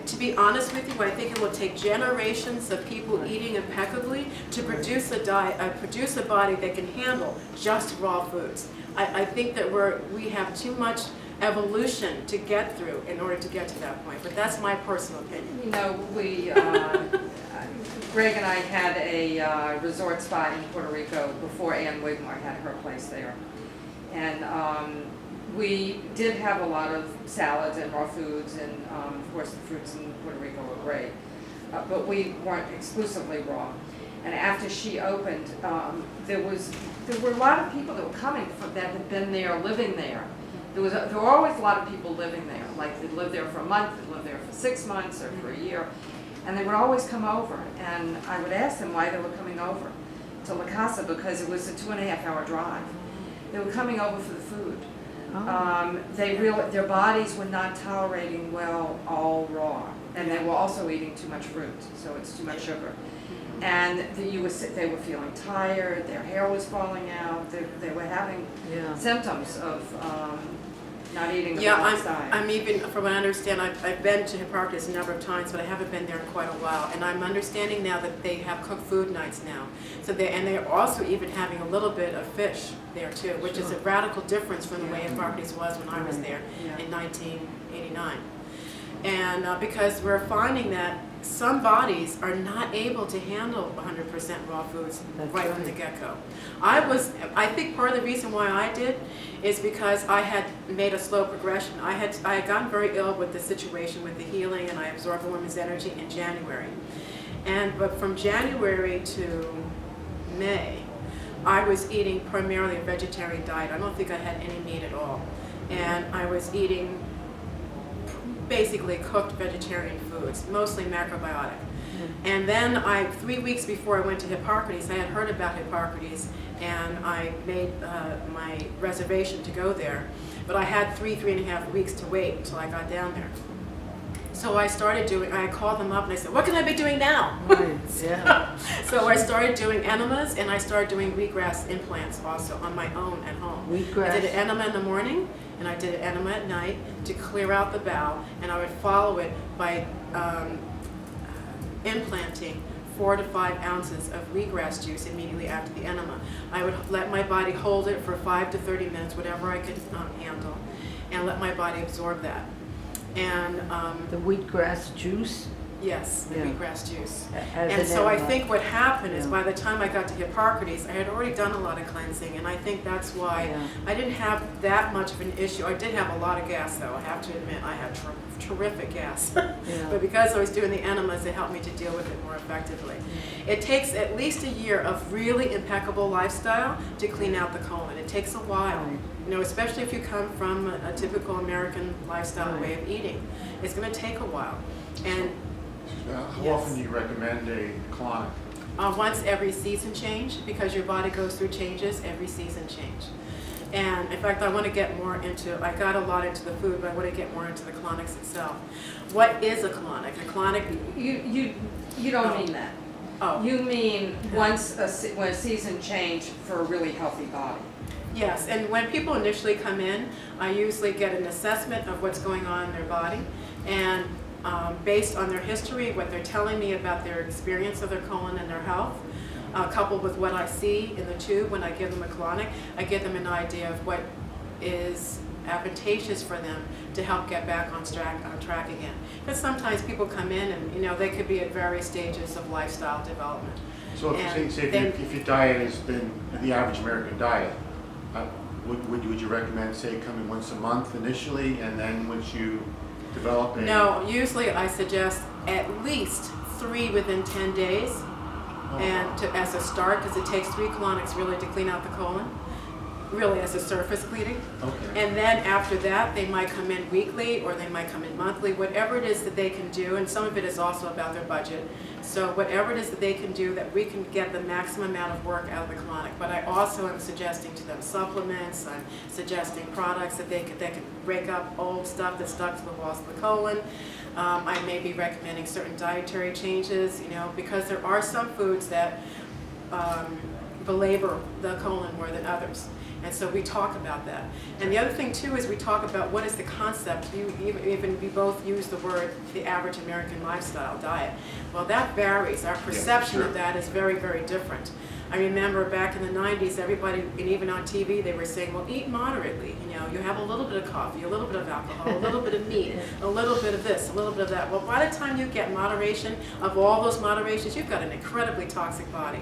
To be honest with you, I think it will take generations of people Right. eating impeccably to produce a diet, produce a body that can handle just raw foods. I think that we have too much evolution to get through in order to get to that point. But that's my personal opinion. You know, Greg and I had a resort spot in Puerto Rico before Ann Wigmore had her place there. And we did have a lot of salads and raw foods, and of course the fruits in Puerto Rico were great. But we weren't exclusively raw. And after she opened, there were a lot of people that were coming that had been there, living there. There were always a lot of people living there. Like they'd live there for a month, they'd live there for 6 months or for a year. And they would always come over, and I would ask them why they were coming over to La Casa, because it was a 2.5-hour drive. They were coming over for the food. Oh. Their bodies were not tolerating well all raw, and they were also eating too much fruit, so it's too much sugar. And they were feeling tired, their hair was falling out, they were having Yeah. symptoms of not eating the Yeah, balanced diet. I'm even, from what I understand, I've been to Hipparchus a number of times, but I haven't been there in quite a while. And I'm understanding now that they have cooked food nights now. So they're also even having a little bit of fish there too, which is a Sure. radical difference from the way Hipparchus was when I was Right. there Yeah. in 1989. And because we're finding that some bodies are not able to handle 100% raw foods That's right from the right. get-go. I think part of the reason why I did is because I had made a slow progression. I had gotten very ill with the situation with the healing, and I absorbed a woman's energy in January. But from January to May, I was eating primarily a vegetarian diet. I don't think I had any meat at all. And I was eating basically cooked vegetarian foods, mostly macrobiotic. And then 3 weeks before I went to Hippocrates, I had heard about Hippocrates, and I made my reservation to go there. But I had 3.5 weeks to wait until I got down there. So I called them up and I said, what can I be doing now? Right, yeah. So I started doing enemas, and I started doing wheatgrass implants also on my own at home. Wheatgrass. I did an enema in the morning, and I did an enema at night to clear out the bowel, and I would follow it by implanting 4 to 5 ounces of wheatgrass juice immediately after the enema. I would let my body hold it for 5 to 30 minutes, whatever I could handle, and let my body absorb that. And The wheatgrass juice? yes, the Yeah. wheatgrass juice. As And an so I enema. think what happened is Yeah. by the time I got to Hippocrates, I had already done a lot of cleansing, and I think that's why Yeah. I didn't have that much of an issue. I did have a lot of gas, though. I have to admit, I had terrific gas. But because I was doing the enemas, it helped me to deal with it more effectively. It takes at least a year of really impeccable lifestyle to clean out the colon. It takes a while. Right. You know, especially if you come from a typical American lifestyle Right. way of eating. It's going to take a while. And How Yes. often do you recommend a colonic? once every season change, because your body goes through changes every season change. And in fact, I want to get more into, I got a lot into the food, but I want to get more into the colonics itself. What is a colonic? A colonic, You don't mean that. oh, You mean when a season change for a really healthy body. yes. And when people initially come in, I usually get an assessment of what's going on in their body. And based on their history, what they're telling me about their experience of their colon and their health, coupled with what I see in the tube when I give them a colonic, I give them an idea of what is advantageous for them to help get back on track again. Because sometimes people come in and, you know, they could be at various stages of lifestyle development. So And say then- if your diet has been the average American diet, would you recommend, say, coming once a month initially, and then once you develop a... No, usually I suggest at least 3 within 10 days. And as a start, because it takes 3 colonics really to clean out the colon, really as a surface cleaning. Okay. And then after that, they might come in weekly or they might come in monthly, whatever it is that they can do, and some of it is also about their budget. So whatever it is that they can do that we can get the maximum amount of work out of the colonic. But I also am suggesting to them supplements, I'm suggesting products that they can break up old stuff that's stuck to the walls of the colon. I may be recommending certain dietary changes, you know, because there are some foods that belabor the colon more than others. And so we talk about that. And the other thing too is we talk about what is the concept. We both use the word the average American lifestyle diet. Well, that varies. Our perception sure. of that is very, very different. I remember back in the 90s, everybody, and even on TV, they were saying, well, eat moderately. You know, you have a little bit of coffee, a little bit of alcohol, a little bit of meat, a little bit of this, a little bit of that. Well, by the time you get moderation of all those moderations, you've got an incredibly toxic body.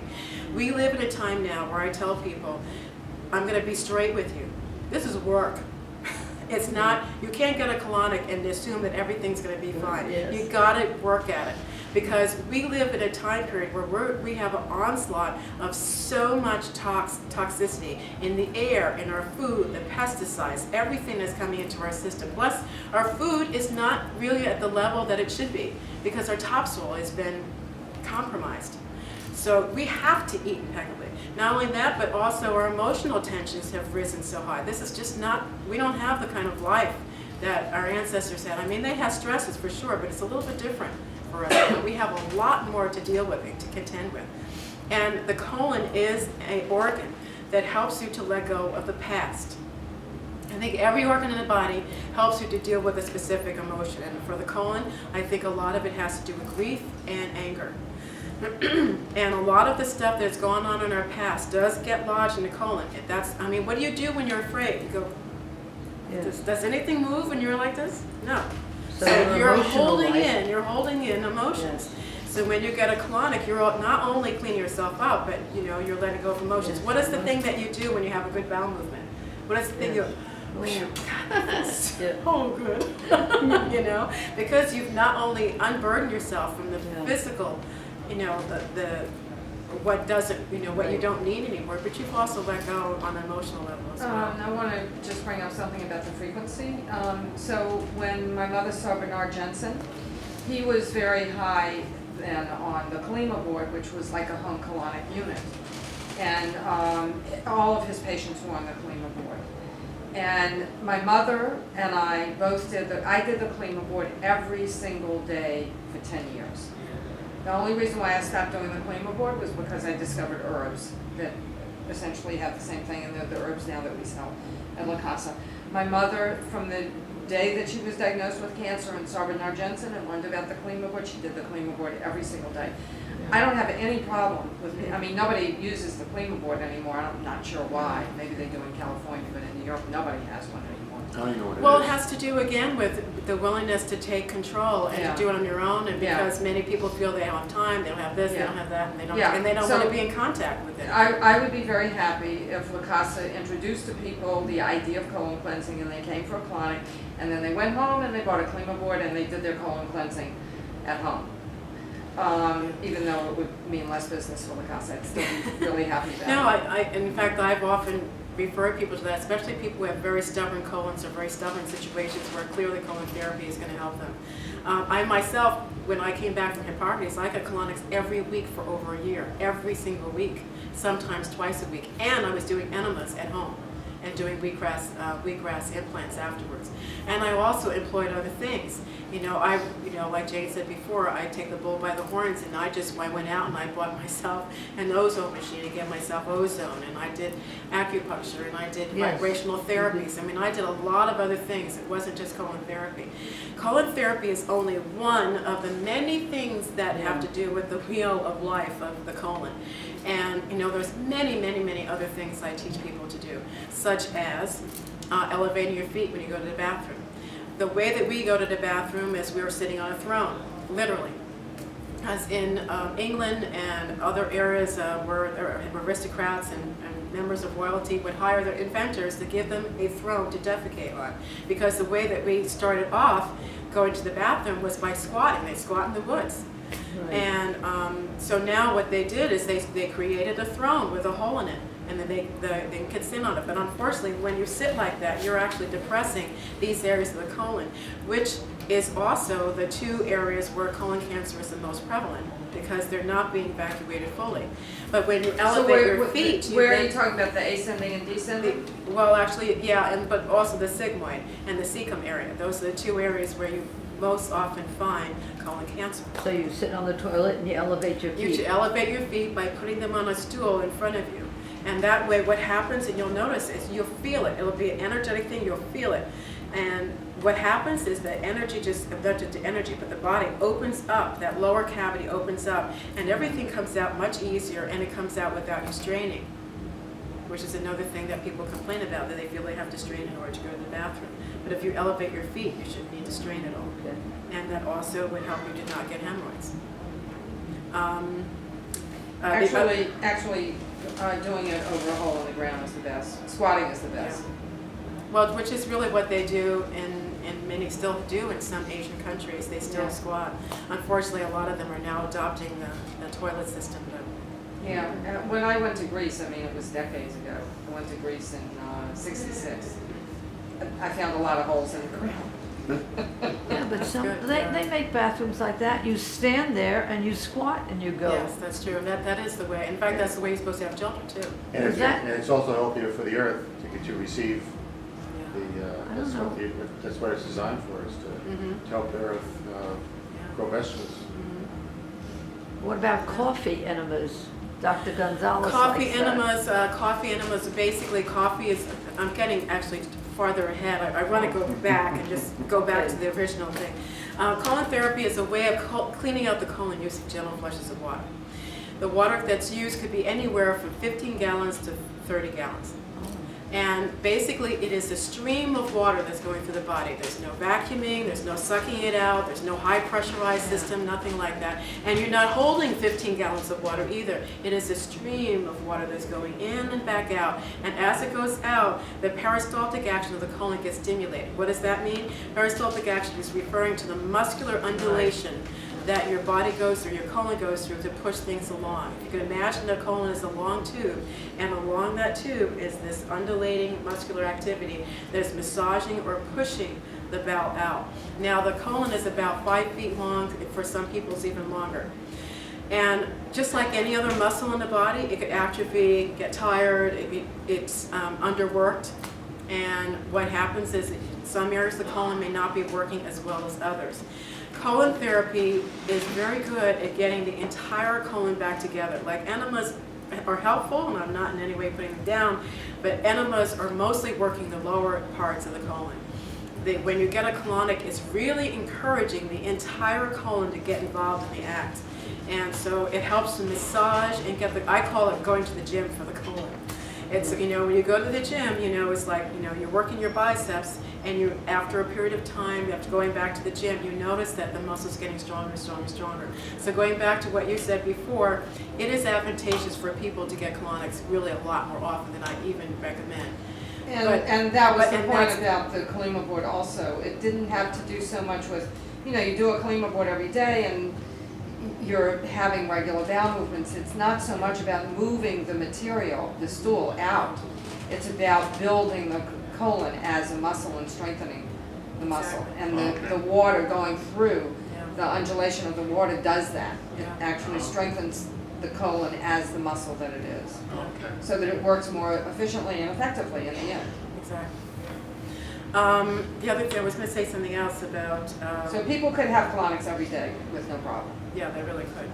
We live in a time now where I tell people, I'm going to be straight with you. This is work. It's not, you can't get a colonic and assume that everything's going to be fine. Yes. You got to work at it. Because we live in a time period where we have an onslaught of so much toxicity in the air, in our food, the pesticides, everything that's coming into our system. Plus, our food is not really at the level that it should be because our topsoil has been compromised. So we have to eat impeccably. Not only that, but also our emotional tensions have risen so high. This is just not, we don't have the kind of life that our ancestors had. I mean, they had stresses for sure, but it's a little bit different for us. We have a lot more to deal with, to contend with. And the colon is an organ that helps you to let go of the past. I think every organ in the body helps you to deal with a specific emotion. And for the colon, I think a lot of it has to do with grief and anger. And a lot of the stuff that's gone on in our past does get lodged in the colon. I mean, what do you do when you're afraid? You go, Yes. does anything move when you're like this? No. So So your you're emotional life- you're holding in emotions. Yes. So when you get a colonic, you're not only cleaning yourself out, but you know, you're letting go of emotions. Yes. What is the thing that you do when you have a good bowel movement? What is the thing Yes. Yeah. so good, you know, because you've not only unburdened yourself from the Yeah. physical, you know, the what doesn't, what you don't need anymore, but you've also let go on an emotional level as well. I want to just bring up something about the frequency. So when my mother saw Bernard Jensen, he was very high then on the Kalima board, which was like a home colonic unit. And all of his patients were on the Kalima board. And my mother and I both I did the Kalima board every single day for 10 years. The only reason why I stopped doing the Kalima board was because I discovered herbs that essentially have the same thing, and they're the herbs now that we sell at La Casa. My mother, from the day that she was diagnosed with cancer and saw Bernard Jensen and learned about the Kalima board, she did the Kalima board every single day. I don't have any problem with, nobody uses the Kalima board anymore. I'm not sure why. Maybe they do in California, but in New York, nobody has one anymore. I don't even know what it Well, is. it has to do again with the willingness to take control and Yeah. to do it on your own, and Yeah. because many people feel they don't have time, they don't have this, they Yeah. don't have that, and Yeah. they don't So- want to be in contact with it. I would be very happy if La Casa introduced to people the idea of colon cleansing, and they came for a colonic, and then they went home and they bought a Kalima board and they did their colon cleansing at home. Even though it would mean less business for La Casa, I'd still be really happy about it. No, in fact, I've often referred people to that, especially people who have very stubborn colons or very stubborn situations where clearly colon therapy is going to help them. I myself, when I came back from Hippocrates, I got colonics every week for over a year, every single week, sometimes twice a week, and I was doing enemas at home and doing wheatgrass implants afterwards. And I also employed other things. Like Jane said before, I take the bull by the horns, and I went out and I bought myself an ozone machine to get myself ozone, and I did acupuncture, and I did Yes. vibrational therapies. I did a lot of other things. It wasn't just colon therapy. Colon therapy is only one of the many things that have to do with the wheel of life of the colon. And there's many, many, many other things I teach people to do, such as elevating your feet when you go to the bathroom. The way that we go to the bathroom is we're sitting on a throne, literally. As in England and other areas where aristocrats and members of royalty would hire their inventors to give them a throne to defecate on. Because the way that we started off going to the bathroom was by squatting. They squat in the woods. Right. And so now what they did is they created a throne with a hole in it, and then they could sit on it. But unfortunately, when you sit like that, you're actually depressing these areas of the colon, which is also the two areas where colon cancer is the most prevalent, because they're not being evacuated fully. But when you elevate your feet, where are you talking about, the ascending and descending? well, actually, yeah, but also the sigmoid and the cecum area. Those are the two areas where you most often find colon cancer. So you sit on the toilet and you elevate your You should feet. elevate your feet by putting them on a stool in front of you. And that way what happens, and you'll notice, is you'll feel it. It'll be an energetic thing, you'll feel it. And what happens is that energy but the body opens up, that lower cavity opens up, and everything comes out much easier, and it comes out without you straining, which is another thing that people complain about, that they feel they have to strain in order to go to the bathroom. But if you elevate your feet, you shouldn't need to strain at all. Okay. And that also would help you to not get hemorrhoids. Actually, doing it over a hole in the ground is the best. Squatting is the best. Well, which is really what they do, and many still do in some Asian countries. They still Yeah. squat. Unfortunately, a lot of them are now adopting the toilet system. Yeah, when I went to Greece, it was decades ago. I went to Greece in '66. I found a lot of holes in the ground. Yeah, but good, they yeah. make bathrooms like that. You stand there and you squat and you go. Yes, that's true. And that is the way. In fact, that's the way you're supposed to have children too. And Is that- it's also healthier for the earth to receive Yeah. I don't know. that's what it's designed for, is Mhm. to help the earth grow vegetables. What about coffee enemas? Dr. Gonzalez Coffee likes that. enemas, basically coffee is, I'm getting actually farther ahead. I want to go back and just go back to the original thing. Colon therapy is a way of cleaning out the colon using gentle flushes of water. The water that's used could be anywhere from 15 gallons to 30 gallons. And basically it is a stream of water that's going through the body. There's no vacuuming, there's no sucking it out, there's no high pressurized system, nothing like that. And you're not holding 15 gallons of water either. It is a stream of water that's going in and back out. And as it goes out, the peristaltic action of the colon gets stimulated. What does that mean? Peristaltic action is referring to the muscular undulation that your body goes through, your colon goes through to push things along. If you can imagine the colon is a long tube, and along that tube is this undulating muscular activity that is massaging or pushing the bowel out. Now the colon is about 5 feet long, for some people it's even longer. And just like any other muscle in the body, it could atrophy, get tired, it's underworked. And what happens is in some areas the colon may not be working as well as others. Colon therapy is very good at getting the entire colon back together. Like enemas are helpful, and I'm not in any way putting them down, but enemas are mostly working the lower parts of the colon. When you get a colonic, it's really encouraging the entire colon to get involved in the act. And so it helps to massage and get I call it going to the gym for the colon. It's, when you go to the gym, it's like, you're working your biceps, and after a period of time, after going back to the gym, you notice that the muscle's getting stronger, stronger, stronger. So going back to what you said before, it is advantageous for people to get colonics really a lot more often than I even recommend. And that was the point about the Kalima board also. It didn't have to do so much with, you do a Kalima board every day and you're having regular bowel movements. It's not so much about moving the material, the stool, out. It's about building the colon as a muscle and strengthening the muscle. And the water going through, the undulation of the water does that. It actually strengthens the colon as the muscle that it is. Okay. So that it works more efficiently and effectively in the end. Exactly. The other thing, I was going to say something else about... So people could have colonics every day with no problem. Yeah, they really could.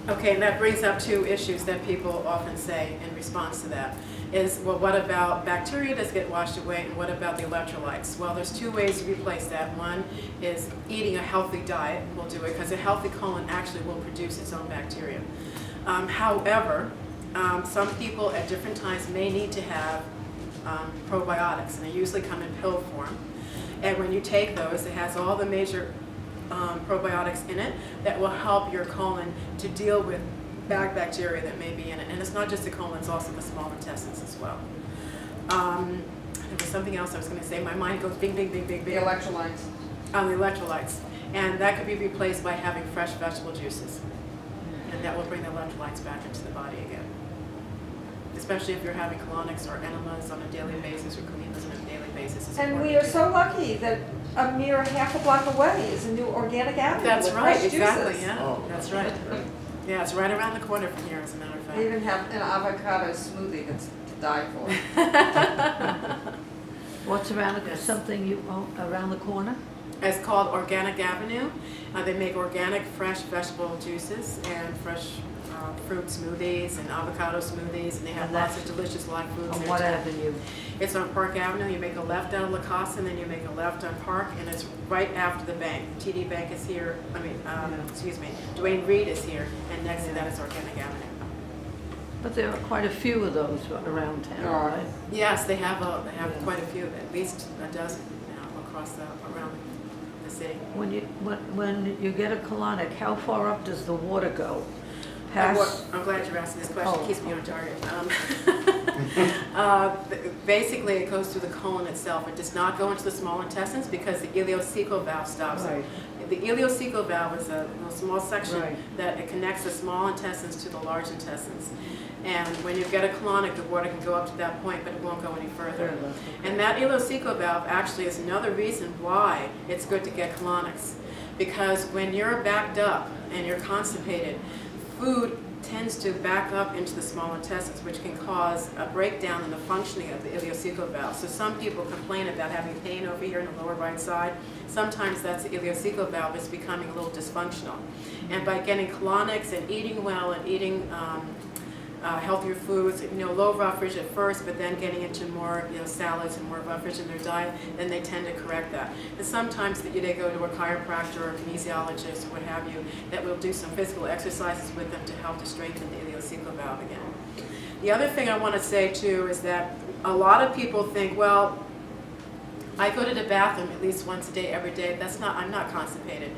Okay, and that brings up two issues that people often say in response to that. Is, well, what about bacteria does get washed away, and what about the electrolytes? Well, there's two ways to replace that. One is eating a healthy diet will do it, because a healthy colon actually will produce its own bacteria. However, some people at different times may need to have probiotics, and they usually come in pill form. And when you take those, it has all the major probiotics in it that will help your colon to deal with bad bacteria that may be in it. And it's not just the colon, it's also the small intestines as well. There was something else I was going to say. My mind goes bing, bing, bing, bing, bing. The electrolytes. On the electrolytes. And that could be replaced by having fresh vegetable juices. And that will bring the electrolytes back into the body again. Especially if you're having colonics or enemas on a daily basis or colinas on a daily basis. It's And we important are so lucky that a mere half a block away is a new organic avenue. That's with right, fresh exactly, juices. yeah, Oh, that's right. Yeah, it's right around the corner from here, as a matter of fact. They even have an avocado smoothie that's to die for. What's around, Yes. something you own around the corner? It's called Organic Avenue. They make organic, fresh vegetable juices and fresh fruit smoothies and avocado smoothies, and they have And lots that's of delicious live foods On there what too. avenue? It's on Park Avenue. You make a left out of La Casa, and then you make a left on Park, and it's right after the bank. TD Bank is here. Excuse me. Dwayne Reed is here, and next to that is Organic Avenue. But there are quite a few of those around town, There are. right? Yes, they have quite a few, at least a dozen now around the city. When you get a colonic, how far up does the water go? Past, I'm glad you're asking this question. Oh. It keeps me on target. Basically, it goes through the colon itself. It does not go into the small intestines because the ileocecal valve stops Right. it. The ileocecal valve is a little small section Right. that it connects the small intestines to the large intestines. And when you get a colonic, the water can go up to that point, but it won't go any further. And that ileocecal valve actually is another reason why it's good to get colonics. Because when you're backed up and you're constipated, food tends to back up into the small intestines, which can cause a breakdown in the functioning of the ileocecal valve. So some people complain about having pain over here in the lower right side. Sometimes that's the ileocecal valve is becoming a little dysfunctional. And by getting colonics and eating well and eating healthier foods, low roughage at first, but then getting into more, salads and more roughage in their diet, then they tend to correct that. And sometimes they go to a chiropractor or a kinesiologist or what have you that will do some physical exercises with them to help to strengthen the ileocecal valve again. The other thing I want to say too is that a lot of people think, well, I go to the bathroom at least once a day, every day. I'm not constipated.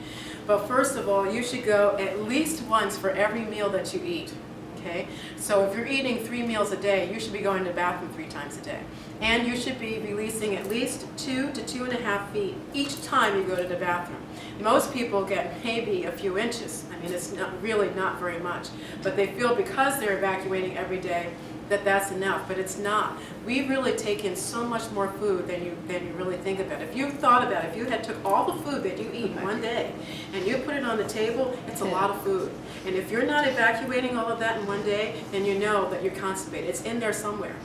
But first of all, you should go at least once for every meal that you eat. Okay, so if you're eating 3 meals a day, you should be going to the bathroom 3 times a day. And you should be releasing at least 2 to 2.5 feet each time you go to the bathroom. Most people get maybe a few inches. I mean, it's really not very much. But they feel because they're evacuating every day that that's enough, but it's not. We really take in so much more food than you really think about. If you thought about it, if you had took all the food that you eat in one day and you put it on the table, it's a lot of food. And if you're not evacuating all of that in one day, then you know that you're constipated. It's in there somewhere.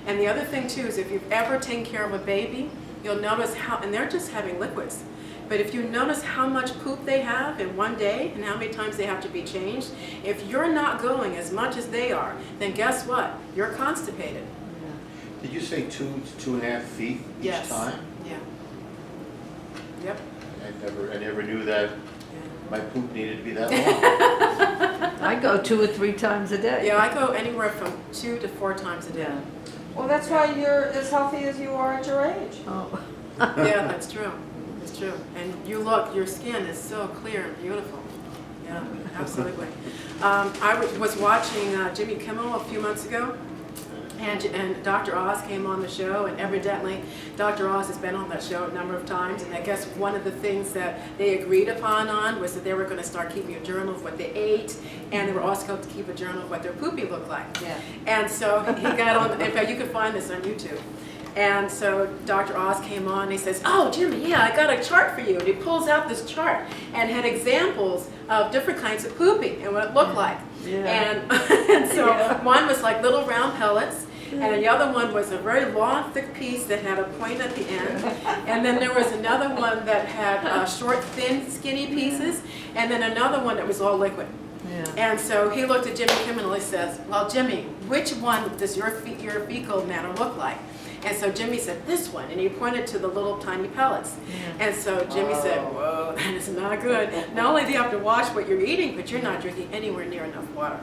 And the other thing too is if you've ever taken care of a baby, you'll notice how, and they're just having liquids, but if you notice how much poop they have in one day and how many times they have to be changed, if you're not going as much as they are, then guess what? You're constipated. Did you say 2 to 2.5 feet each Yes. time? Yeah. Yep. I never knew that my poop needed to be that long. I go 2 or 3 times a day. Yeah, I go anywhere from 2 to 4 times a day. Yeah. Well, that's why you're as healthy as you are at your age. Oh. Yeah, that's true. It's true. And you look, your skin is so clear and beautiful. Yeah, absolutely. I was watching Jimmy Kimmel a few months ago, and Dr. Oz came on the show, and evidently Dr. Oz has been on that show a number of times, and I guess one of the things that they agreed upon was that they were going to start keeping a journal of what they ate, and they were also going to keep a journal of what their poopy looked like. Yeah. And so he got on, in fact, you can find this on YouTube. And so Dr. Oz came on and he says, "Oh, Jimmy, yeah, I got a chart for you." And he pulls out this chart and had examples of different kinds of pooping and what it looked like. Yeah. And so one was like little round pellets, and the other one was a very long, thick piece that had a point at the end. And then there was another one that had short, thin, skinny pieces, and then another one that was all liquid. Yeah. And so he looked at Jimmy Kimmel and he says, "Well, Jimmy, which one does your fecal matter look like?" And so Jimmy said, "This one," and he pointed to the little tiny pellets. Yeah. And so Jimmy said, "Whoa, that is not good. Not only do you have to watch what you're eating, but you're not drinking anywhere near enough water."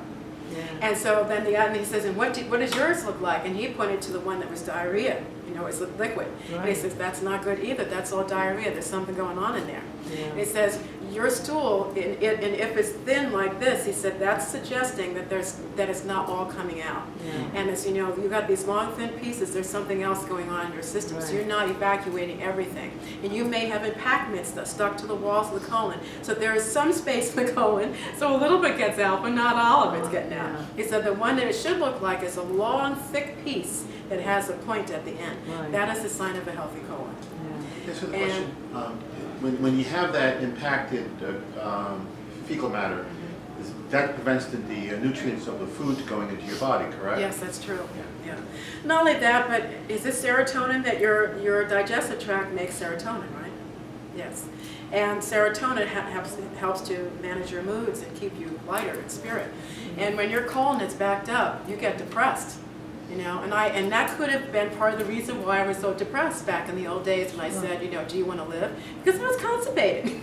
Yeah. And so then and he says, "And what does yours look like?" And he pointed to the one that was diarrhea. You know, it's liquid. And he Right. says, "That's not good either. That's all diarrhea. There's something going on in there." Yeah. And he says, "Your stool, and if it's thin like this," he said, "that's suggesting that it's not all coming out." Yeah. And as you know, if you've got these long, thin pieces, there's something else going on in your system. So Right. you're not evacuating everything. And you may have impactments that stuck to the walls of the colon. So there is some space in the colon, so a little bit gets out, but not all of it's getting out. Yeah. He said the one that it should look like is a long, thick piece that has a point at the end. Right. That is a sign of a healthy colon. Yeah. Yes, so the question, when you have that impacted fecal matter, that prevents the nutrients of the food going into your body, correct? Yes, that's true. Yeah. Not only that, but is this serotonin that your digestive tract makes serotonin, right? Yes. And serotonin helps to manage your moods and keep you lighter in spirit. And when your colon is backed up, you get depressed. You know, and that could have been part of the reason why I was so depressed back in the old days when I said, you know, "Do you want to live?" Because I was constipated.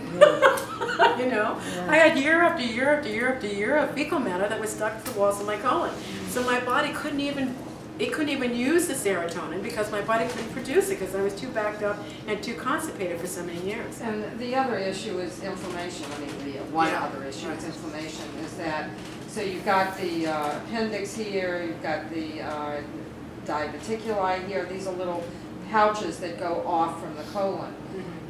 You know, I had year after year after year after year of fecal matter that was stuck to the walls of my colon. So my body couldn't even use the serotonin because my body couldn't produce it because I was too backed up and too constipated for so many years. And the other issue is inflammation. I mean, one Yeah. other issue is inflammation, is that, so you've got the appendix here, you've got the diverticuli here, these are little pouches that go off from the colon.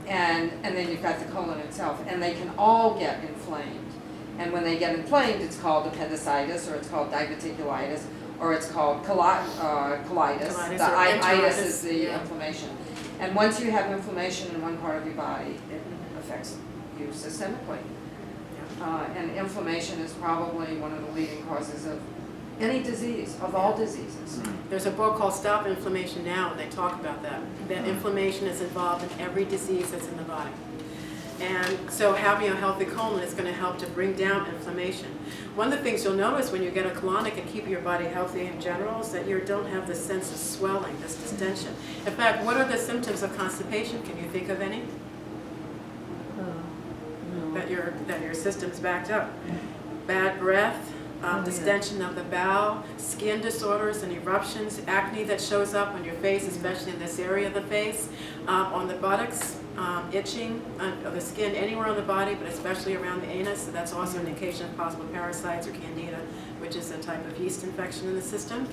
And then you've got the colon itself, and they can all get inflamed. And when they get inflamed, it's called appendicitis, or it's called diverticulitis, or it's called colitis. Colitis The or itis enteritis, is the yeah. inflammation. And once you have inflammation in one part of your body, it affects you systemically. And inflammation is probably one of the leading causes of any disease, of all diseases. There's a book called Stop Inflammation Now, and they talk about that inflammation is involved in every disease that's in the body. And so having a healthy colon is going to help to bring down inflammation. One of the things you'll notice when you get a colonic and keep your body healthy in general is that you don't have this sense of swelling, this distension. In fact, what are the symptoms of constipation? Can you think of any? No. That your system's backed up. Bad breath, yeah. distension of the bowel, skin disorders and eruptions, acne that shows up on your face, especially in this area of the face, on the buttocks, itching of the skin anywhere on the body, but especially around the anus. So that's also an indication of possible parasites or candida, which is a type of yeast infection in the system.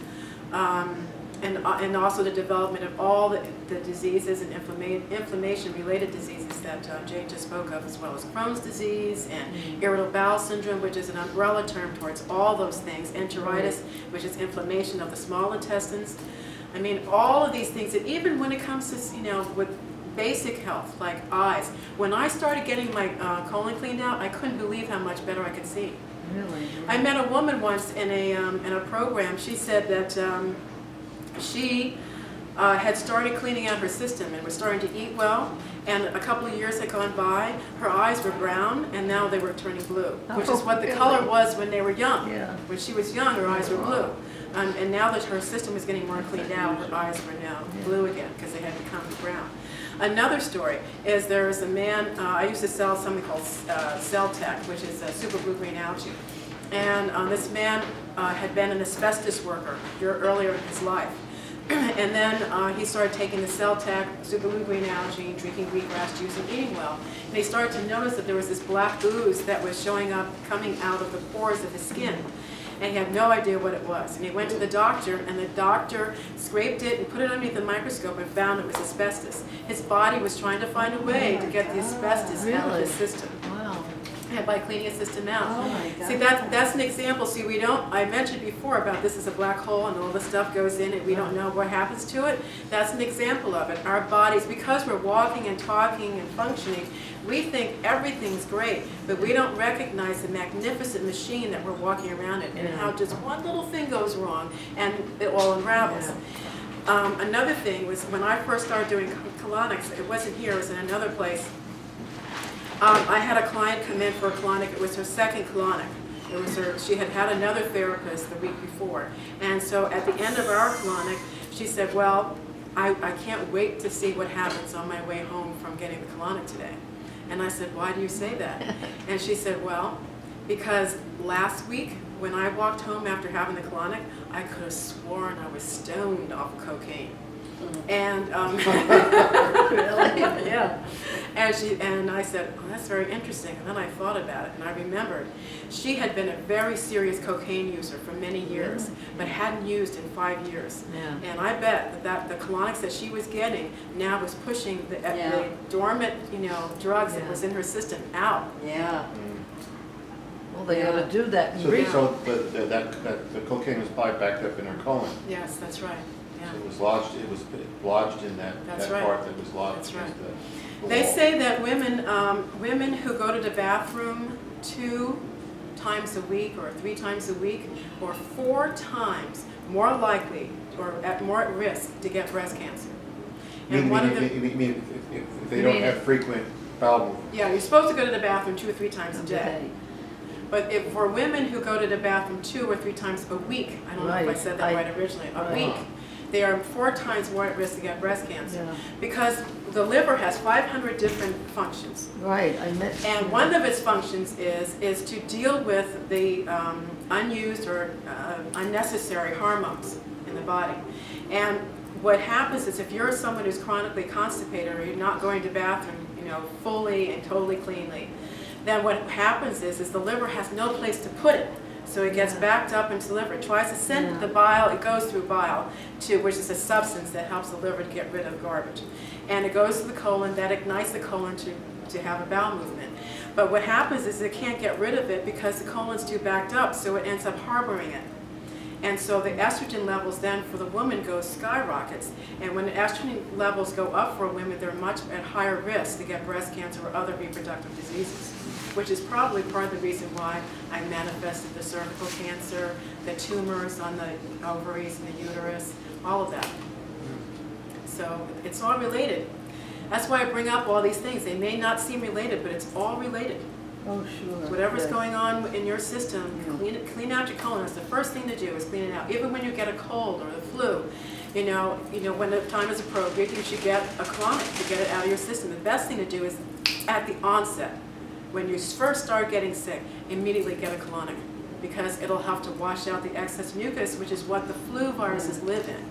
and also the development of all the diseases and inflammation-related diseases that Jane just spoke of, as well as Crohn's disease and irritable bowel syndrome, which is an umbrella term towards all those things, enteritis, which is inflammation of the small intestines. I mean, all of these things, and even when it comes to, with basic health, like eyes, when I started getting my colon cleaned out, I couldn't believe how much better I could see. Really? I met a woman once in a program. She said that she had started cleaning out her system and was starting to eat well, and a couple of years had gone by. Her eyes were brown, and now they were turning blue, which is what the color was when they were young. Yeah. When she was young, her eyes were blue. And now that her system was getting more cleaned out, her eyes were now blue again because they had become brown. Another story is there is a man, I used to sell something called Celtec, which is a super blue green algae. And this man had been an asbestos worker earlier in his life. And then he started taking the Celtec, super blue green algae, drinking wheatgrass juice, and eating well. And he started to notice that there was this black ooze that was showing up, coming out of the pores of his skin. And he had no idea what it was. And he went to the doctor, and the doctor scraped it and put it underneath the microscope and found it was asbestos. His body was trying to find a way to get the asbestos out of his system. Wow. And by cleaning his system out. Oh my God. See, that's an example. See, I mentioned before about this is a black hole and all the stuff goes in and we don't know what happens to it. That's an example of it. Our bodies, because we're walking and talking and functioning, we think everything's great, but we don't recognize the magnificent machine that we're walking around in and how just one little thing goes wrong and it all unravels. Another thing was when I first started doing colonics, it wasn't here, it was in another place. I had a client come in for a colonic. It was her second colonic. It was she had had another therapist the week before. And so at the end of our colonic, she said, well, I can't wait to see what happens on my way home from getting the colonic today. And I said, why do you say that? And she said, well, because last week when I walked home after having the colonic, I could have sworn I was stoned off of cocaine. And Really? yeah, and I said, oh, that's very interesting. And then I thought about it, and I remembered she had been a very serious cocaine user for many years, but hadn't used in 5 years. Yeah. And I bet that the colonics that she was getting now was pushing the dormant, drugs that was in her system out. Yeah. Well, they ought to do that. So the cocaine was probably backed up in her colon. Yes, that's right. Yeah. So it was lodged in that right. part that was lodged. That's right. against the They wall. say that women who go to the bathroom 2 times a week or 3 times a week or 4 times more likely or more at risk to get breast cancer. And If they don't have frequent bowel movements. yeah, you're supposed to go to the bathroom 2 or 3 times a day. But for women who go to the bathroom 2 or 3 times a week, I don't know if I said that right originally, a week, they are 4 times more at risk to get breast cancer. Yeah. Because the liver has 500 different functions. Right. And one of its functions is to deal with the unused or unnecessary hormones in the body. And what happens is if you're someone who's chronically constipated or you're not going to the bathroom, fully and totally cleanly, then what happens is the liver has no place to put it. So it gets backed up into the liver. It tries to send the bile, it goes through bile, which is a substance that helps the liver to get rid of garbage. And it goes to the colon, that ignites the colon to have a bowel movement. But what happens is it can't get rid of it because the colon's too backed up, so it ends up harboring it. And so the estrogen levels then for the woman skyrockets. And when the estrogen levels go up for women, they're much at higher risk to get breast cancer or other reproductive diseases, which is probably part of the reason why I manifested the cervical cancer, the tumors on the ovaries and the uterus, all of that. So it's all related. That's why I bring up all these things. They may not seem related, but it's all related. Oh, sure. Whatever's going on in your system, clean out your colon. That's the first thing to do is clean it out. Even when you get a cold or the flu, when the time is appropriate, you should get a colonic to get it out of your system. The best thing to do is at the onset. When you first start getting sick, immediately get a colonic because it'll have to wash out the excess mucus, which is what the flu viruses live in.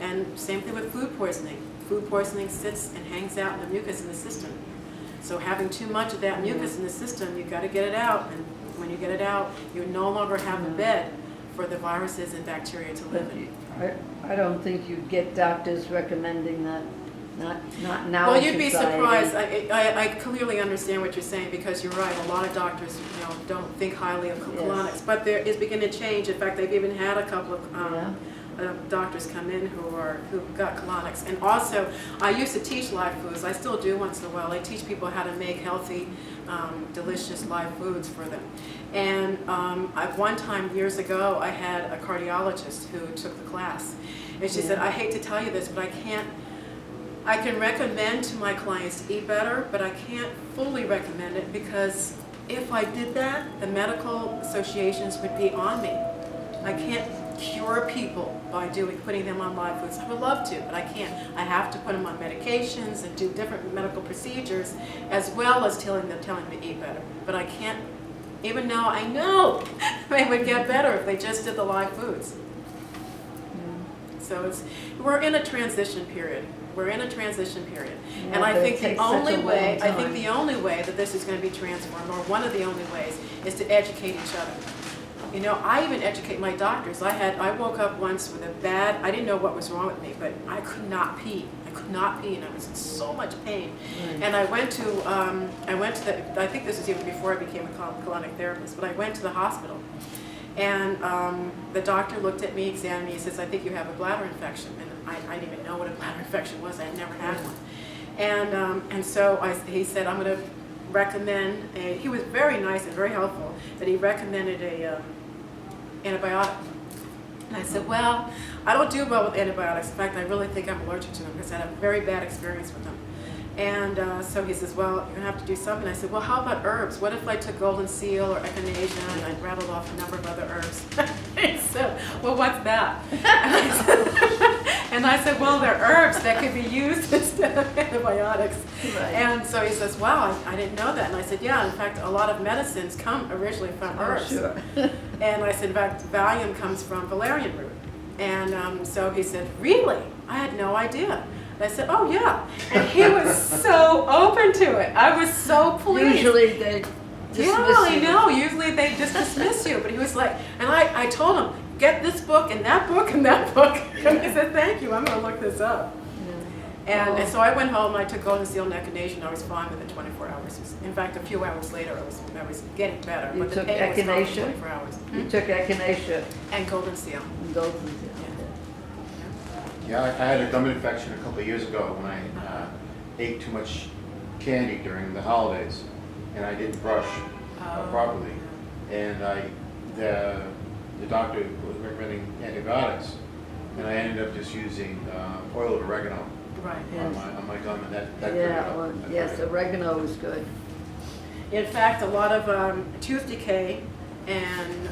And same thing with food poisoning. Food poisoning sits and hangs out in the mucus in the system. So having too much of that mucus in the system, you've got to get it out. And when you get it out, you no longer have a bed for the viruses and bacteria to live in. I don't think you'd get doctors recommending that, not now Well, in you'd be society. surprised. I clearly understand what you're saying, because you're right. A lot of doctors, don't think highly of colonics, but there is beginning to change. In fact, they've even had a couple of doctors come in who got colonics. And also, I used to teach live foods. I still do once in a while. I teach people how to make healthy, delicious live foods for them. And one time years ago, I had a cardiologist who took the class, and she said, "I hate to tell you this, but I can recommend to my clients to eat better, but I can't fully recommend it, because if I did that, the medical associations would be on me. I can't cure people by putting them on live foods. I would love to, but I can't. I have to put them on medications and do different medical procedures, as well as telling them to eat better. But I can't, even though I know they would get better if they just did the live foods." So we're in a transition period. We're in a transition period. Yeah, And I but it think the takes such a only long way, time. that this is going to be transformed, or one of the only ways, is to educate each other. I even educate my doctors. I woke up once with I didn't know what was wrong with me, but I could not pee. I could not pee, and I was in so much pain. Right. And I went to I think this was even before I became a colonic therapist, but I went to the hospital. And the doctor looked at me, examined me, he says, "I think you have a bladder infection." And I didn't even know what a bladder infection was. I had never had one. And so he said, "I'm going to recommend," he was very nice and very helpful, that he recommended a antibiotic. And I said, "Well, I don't do well with antibiotics. In fact, I really think I'm allergic to them, because I had a very bad experience with them." And so he says, "Well, you're going to have to do something." I said, "Well, how about herbs? What if I took golden seal or echinacea?" And I rattled off a number of other herbs. He said, "Well, what's that?" And I said, "Well, they're herbs that could be used instead of antibiotics." Right. And so he says, "Wow, I didn't know that." And I said, "Yeah, in fact, a lot of medicines come originally from herbs." Sure. And I said, "In fact, Valium comes from valerian root." And so he said, "Really? I had no idea." And I said, "Oh, yeah." And he was so open to it. I was so pleased. Usually they dismiss Yeah, I you. know. Usually they just dismiss you. But he was like, and I told him, "Get this book and that book and that book." And he said, "Thank you. I'm going to look this up." And so I went home, and I took golden seal and echinacea, and I was fine within 24 hours. In fact, a few hours later, I was getting better. You but the took pain was gone in echinacea? 24 hours. You took echinacea And golden seal. and golden seal. Yeah, I had a gum infection a couple of years ago when I ate too much candy during the holidays, and I didn't brush properly. And the doctor was recommending antibiotics, and I ended up just using oil of oregano Right. on my gum, and that cleared it Yeah, up. well, That yes, cleared it up. oregano is good. In fact, a lot of tooth decay and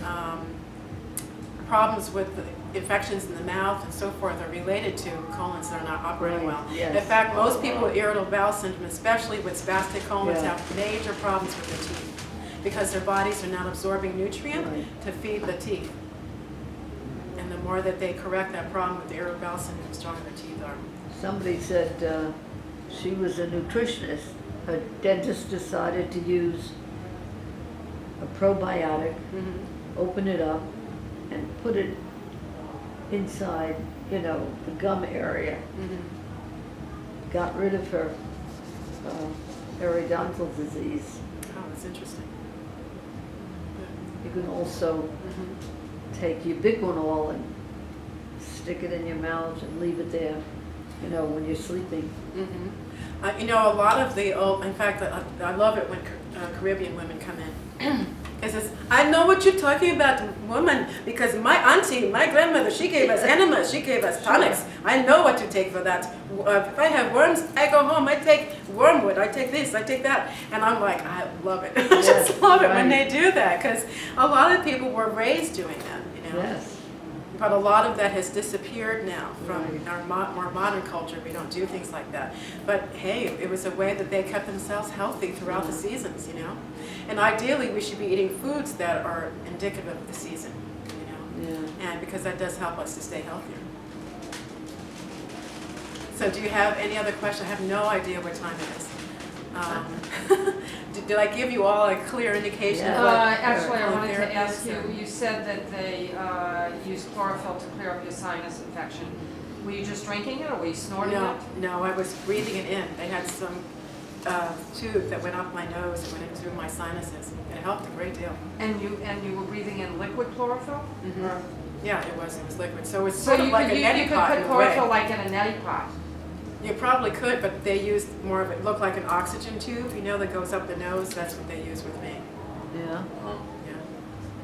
problems with infections in the mouth and so forth are related to colons that are not operating Right, well. yes. In fact, most people with irritable bowel syndrome, especially with spastic colons, Yeah. have major problems with their teeth, because their bodies are not absorbing nutrient Right. to feed the teeth. And the more that they correct that problem with the irritable bowel syndrome, the stronger their teeth are. Somebody said she was a nutritionist. Her dentist decided to use a probiotic, open it up, and put it inside, the gum area. Got rid of her periodontal disease. Oh, that's interesting. You can also take ubiquinol and stick it in your mouth and leave it there, when you're sleeping. A lot of the old, in fact, I love it when Caribbean women come in. It says, "I know what you're talking about, woman, because my auntie, my grandmother, she gave us enemas, she gave us tonics. I know what to take for that. If I have worms, I go home, I take wormwood, I take this, I take that." And I'm like, I love it. I just love it when they do that, because a lot of people were raised doing that, Yes. But a lot of that has disappeared now from Right. our more modern culture. We don't do things like that. But hey, it was a way that they kept themselves healthy throughout the seasons, And ideally, we should be eating foods that are indicative of the season, Yeah. And because that does help us to stay healthier. So do you have any other questions? I have no idea what time it is. did I give you all a clear indication of Yeah. what? Actually, I wanted to therapy ask is? you, you said that they use chlorophyll to clear up your sinus infection. Were you just drinking it or were you snorting No, it? no, I was breathing it in. They had some tube that went up my nose and went in through my sinuses. It helped a great deal. And you were breathing in liquid chlorophyll? Or- Yeah, it was liquid. So it's So sort you of like could, a you neti could pot put in a way. chlorophyll like in a neti pot. You probably could, but they used more of it, looked like an oxygen tube, you know, that goes up the nose. That's what they used with me. Yeah, Yeah,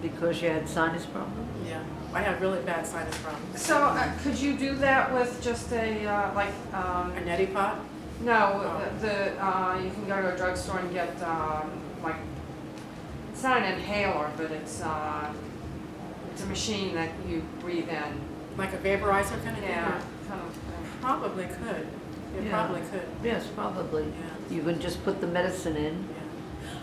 because you had sinus problems? yeah. I had really bad sinus problems. So could you do that with just a, A neti pot? no, you can go to a drugstore and get, like, it's not an inhaler, but it's a machine that you breathe in. Like a vaporizer kind of thing? Yeah, or- kind of. Probably could. You Yeah. probably could. Yes, probably. Yeah. You can just put the medicine in.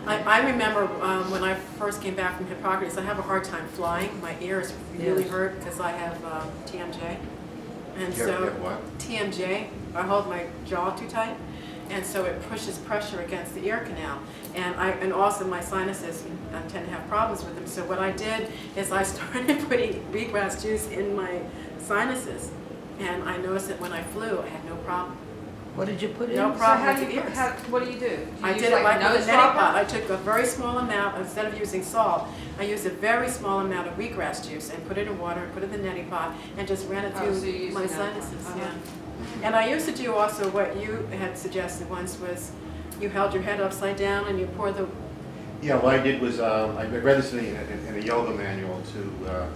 I remember when I first came back from Hippocrates, I have a hard time flying. My ears really Yes. hurt because I have TMJ. And You so have what? TMJ, I hold my jaw too tight, and so it pushes pressure against the ear canal. And also my sinuses, I tend to have problems with them. So what I did is I started putting wheatgrass juice in my sinuses, and I noticed that when I flew, I had no problem. What did you put in? No So problem how with do the you, ears. what do you do? Do you I use did it like a with nose a neti pot. dropper? I took a very small amount, instead of using salt, I used a very small amount of wheatgrass juice and put it in water and put it in the neti pot and just ran it Oh, through so you're using my that one. sinuses, Uh-huh. yeah. And I used to do also what you had suggested once was you held your head upside down and you pour the, Yeah, what I did was, I read this in a yoga manual to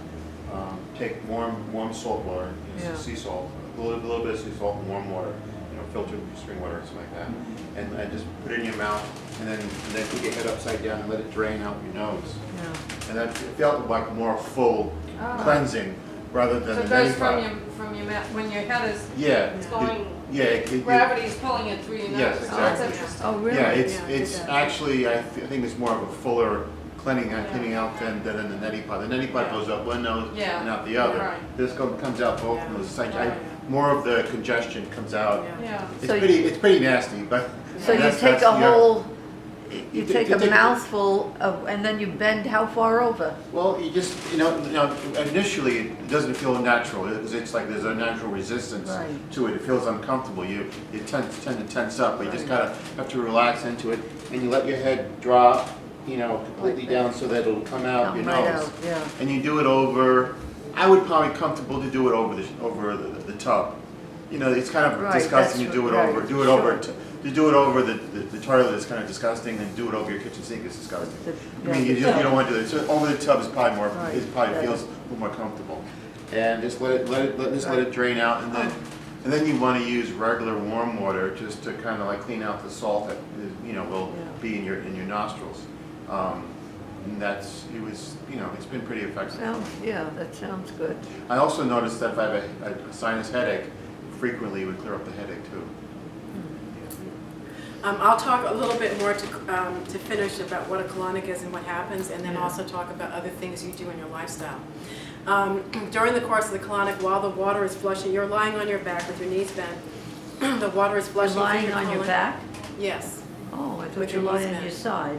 take warm salt water, Yeah. sea salt, a little bit of sea salt and warm water, filtered spring water or something like that. And I just put it in your mouth and then put your head upside down and let it drain out your nose. Yeah. And that it felt like more full Oh. cleansing rather than So a it goes neti pot. from your mouth, when your head is Yeah. going, Yeah. gravity's pulling it through your nose. Yes, Oh, that's exactly. interesting. Oh, really? Yeah, Yeah, it's did that. actually, I think it's more of a fuller cleaning out than the neti pot. The neti pot Yeah. goes up one nose Yeah. and out the other. Right. This comes out both Yeah. noses. It's like Right. more of the congestion comes out. yeah. Yeah. It's So it's pretty nasty, but. So you that's- take that's a the- whole, you You take take a it- mouthful of, and then you bend how far over? Well, you just, initially it doesn't feel natural because it's like there's a natural resistance Right. to it. It feels uncomfortable. You tend to tense up, but you just Right. kind of have to relax into it and you let your head drop, completely Like that. down so that it'll come out Come your right nose. out, yeah. And you do it over, I would probably comfortable to do it over the tub. It's kind of Right, disgusting to that's do it right, over, sure. to do it over the toilet is kind of disgusting, and do it over your kitchen sink is disgusting. I mean, you don't want to do it, so over the tub is probably more, Right, it probably yeah. feels a little more comfortable. And just let it drain out, and then you want to use regular warm water just to kind of like clean out the salt that will Yeah. be in your nostrils. And it's been pretty effective. Yeah, that sounds good. I also noticed that if I have a sinus headache, frequently it would clear up the headache too. I'll talk a little bit more to finish about what a colonic is and what happens, and then Yeah. also talk about other things you do in your lifestyle. During the course of the colonic, while the water is flushing, you're lying on your back with your knees bent. The water is You're flushing through lying your on your colon. back? Yes. Oh, I thought With you your lay knees on bent. your side.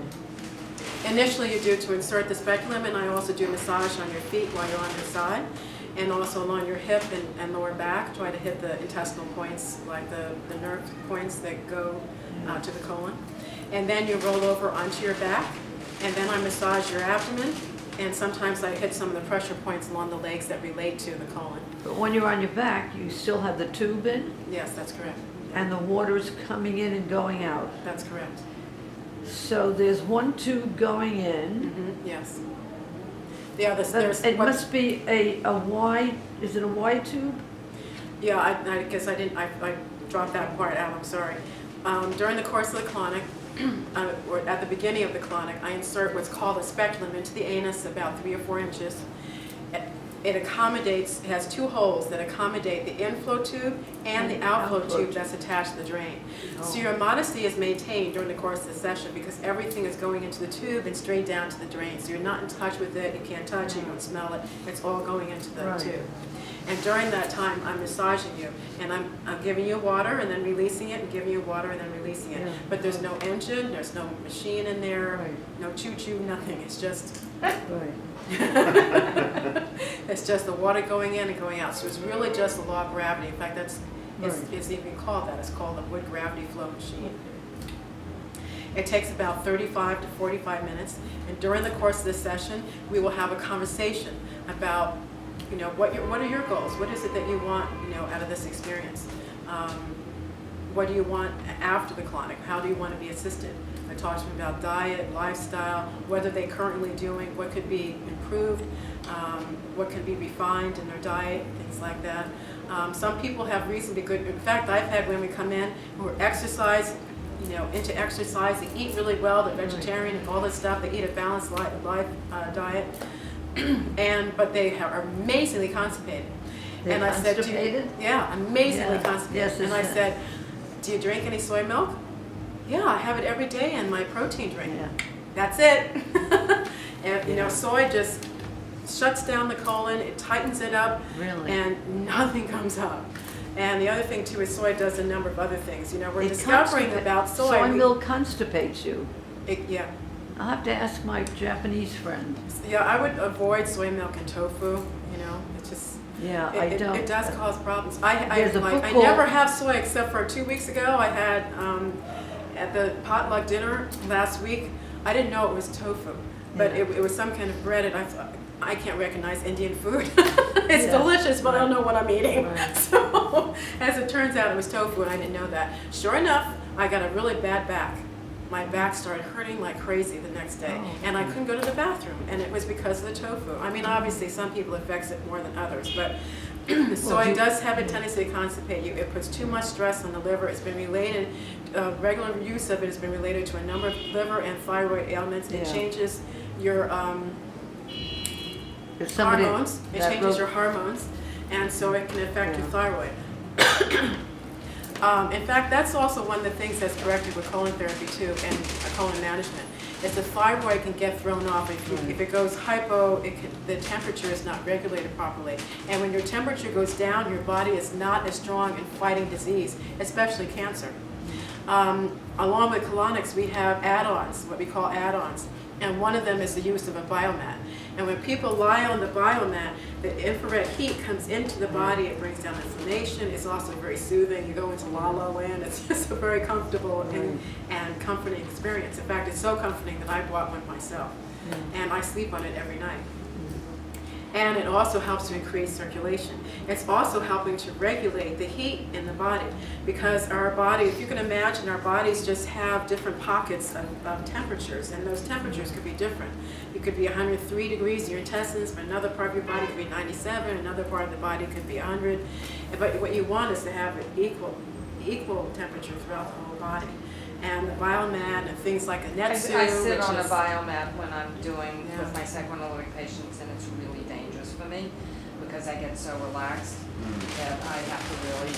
Initially, you do to insert the speculum, and I also do massage on your feet while you're on your side, and also along your hip and lower back. Try to hit the intestinal points, like the nerve points that go to the colon. And then you roll over onto your back, and then I massage your abdomen, and sometimes I hit some of the pressure points along the legs that relate to the colon. But when you're on your back, you still have the tube in, Yes, that's correct. and the water's coming in and going out. That's correct. So there's one tube going in. Yes. Yeah, But there's. it what- must be a wide, is it a wide tube? Yeah, I guess I didn't, I dropped that part out, I'm sorry. During the course of the colonic, or at the beginning of the colonic, I insert what's called a speculum into the anus about 3 or 4 inches. it accommodates, it has two holes that accommodate the inflow tube and the outflow tube that's attached to the drain. So your modesty is maintained during the course of the session because everything is going into the tube and straight down to the drain. So you're not in touch with it, you can't touch it, you don't smell it, it's all going into the Right. tube. And during that time, I'm massaging you, and I'm giving you water and then releasing it, and giving you water and then releasing it. Yeah. But there's no engine, there's no machine in there, Right. no choo-choo, nothing. It's just Right. it's just the water going in and going out. So it's really just the law of gravity. In fact, that's Right. it's even called that. It's called the wood gravity flow machine. It takes about 35 to 45 minutes, and during the course of this session, we will have a conversation about, you know, what are your goals? What is it that you want, you know, out of this experience? What do you want after the colonic? How do you want to be assisted? I talked to them about diet, lifestyle, what are they currently doing, what could be improved, what can be refined in their diet, things like that. Some people have reasonably good, in fact, I've had women come in who are into exercise, they eat really well, they're vegetarian and all this stuff, they eat a balanced diet, but they are amazingly constipated. They're And I said, constipated? yeah, amazingly Yeah. constipated. Yes, and I it's- said, do you drink any soy milk? Yeah, I have it every day in my protein drink. Yeah. That's it. And you know, soy just shuts down the colon, it tightens it up, Really? and nothing comes up. And the other thing too is soy does a number of other things. You know, we're It discovering about soy. Soy milk constipates you. Yeah. I'll have to ask my Japanese friend. Yeah, I would avoid soy milk and tofu, you know, it's just, Yeah, it, I it, don't. it does cause problems. I There's a book I called- never have soy except for 2 weeks ago. I had, at the potluck dinner last week, I didn't know it was tofu, but Yeah. it was some kind of bread, and I thought, I can't recognize Indian food. It's Yeah. delicious, but I don't know what I'm eating. Right. So, as it turns out, it was tofu, and I didn't know that. Sure enough, I got a really bad back. My back started hurting like crazy the next day, Oh. and I couldn't go to the bathroom, and it was because of the tofu. I mean, obviously, some people it affects it more than others, but soy does have a tendency to constipate you. It puts too much stress on the liver. It's been related, regular use of it has been related to a number of liver and thyroid ailments. It Yeah. changes your If somebody hormones. It that changes wrote- your hormones, and so it can affect your Yeah. thyroid. In fact, that's also one of the things that's corrected with colon therapy too, and colon management, is the thyroid can get thrown off. If it goes hypo, the temperature is not regulated properly. And when your temperature goes down, your body is not as strong in fighting disease, especially cancer. Along with colonics, we have add-ons, what we call add-ons. And one of them is the use of a biomat. And when people lie on the biomat, the infrared heat comes into the body, it brings down inflammation, it's also very soothing, you go into la-la land, it's just a very comfortable and comforting experience. In fact, it's so comforting that I bought one myself, and I sleep on it every night. And it also helps to increase circulation. It's also helping to regulate the heat in the body, because our body, if you can imagine, our bodies just have different pockets of temperatures, and those temperatures could be different. It could be 103 degrees in your intestines, but another part of your body could be 97, another part of the body could be 100. But what you want is to have an equal temperature throughout the whole body. And the biomat and things like a netsu, I sit which on a is- biomat when I'm doing Yeah. with my psychoanalytic patients, and it's really dangerous for me because I get so relaxed that I have to really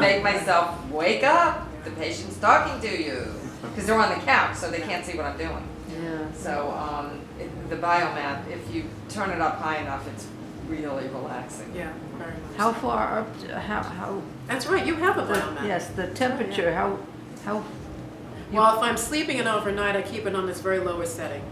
make myself wake up. The patient's talking to you because they're on the couch, so they can't see what I'm doing. Yeah. So the biomat, if you turn it up high enough, it's really relaxing. Yeah, very much. How far up, how, That's right, you have a biomat. yes, the temperature, how, Well, if I'm sleeping it overnight, I keep it on this very lowest setting.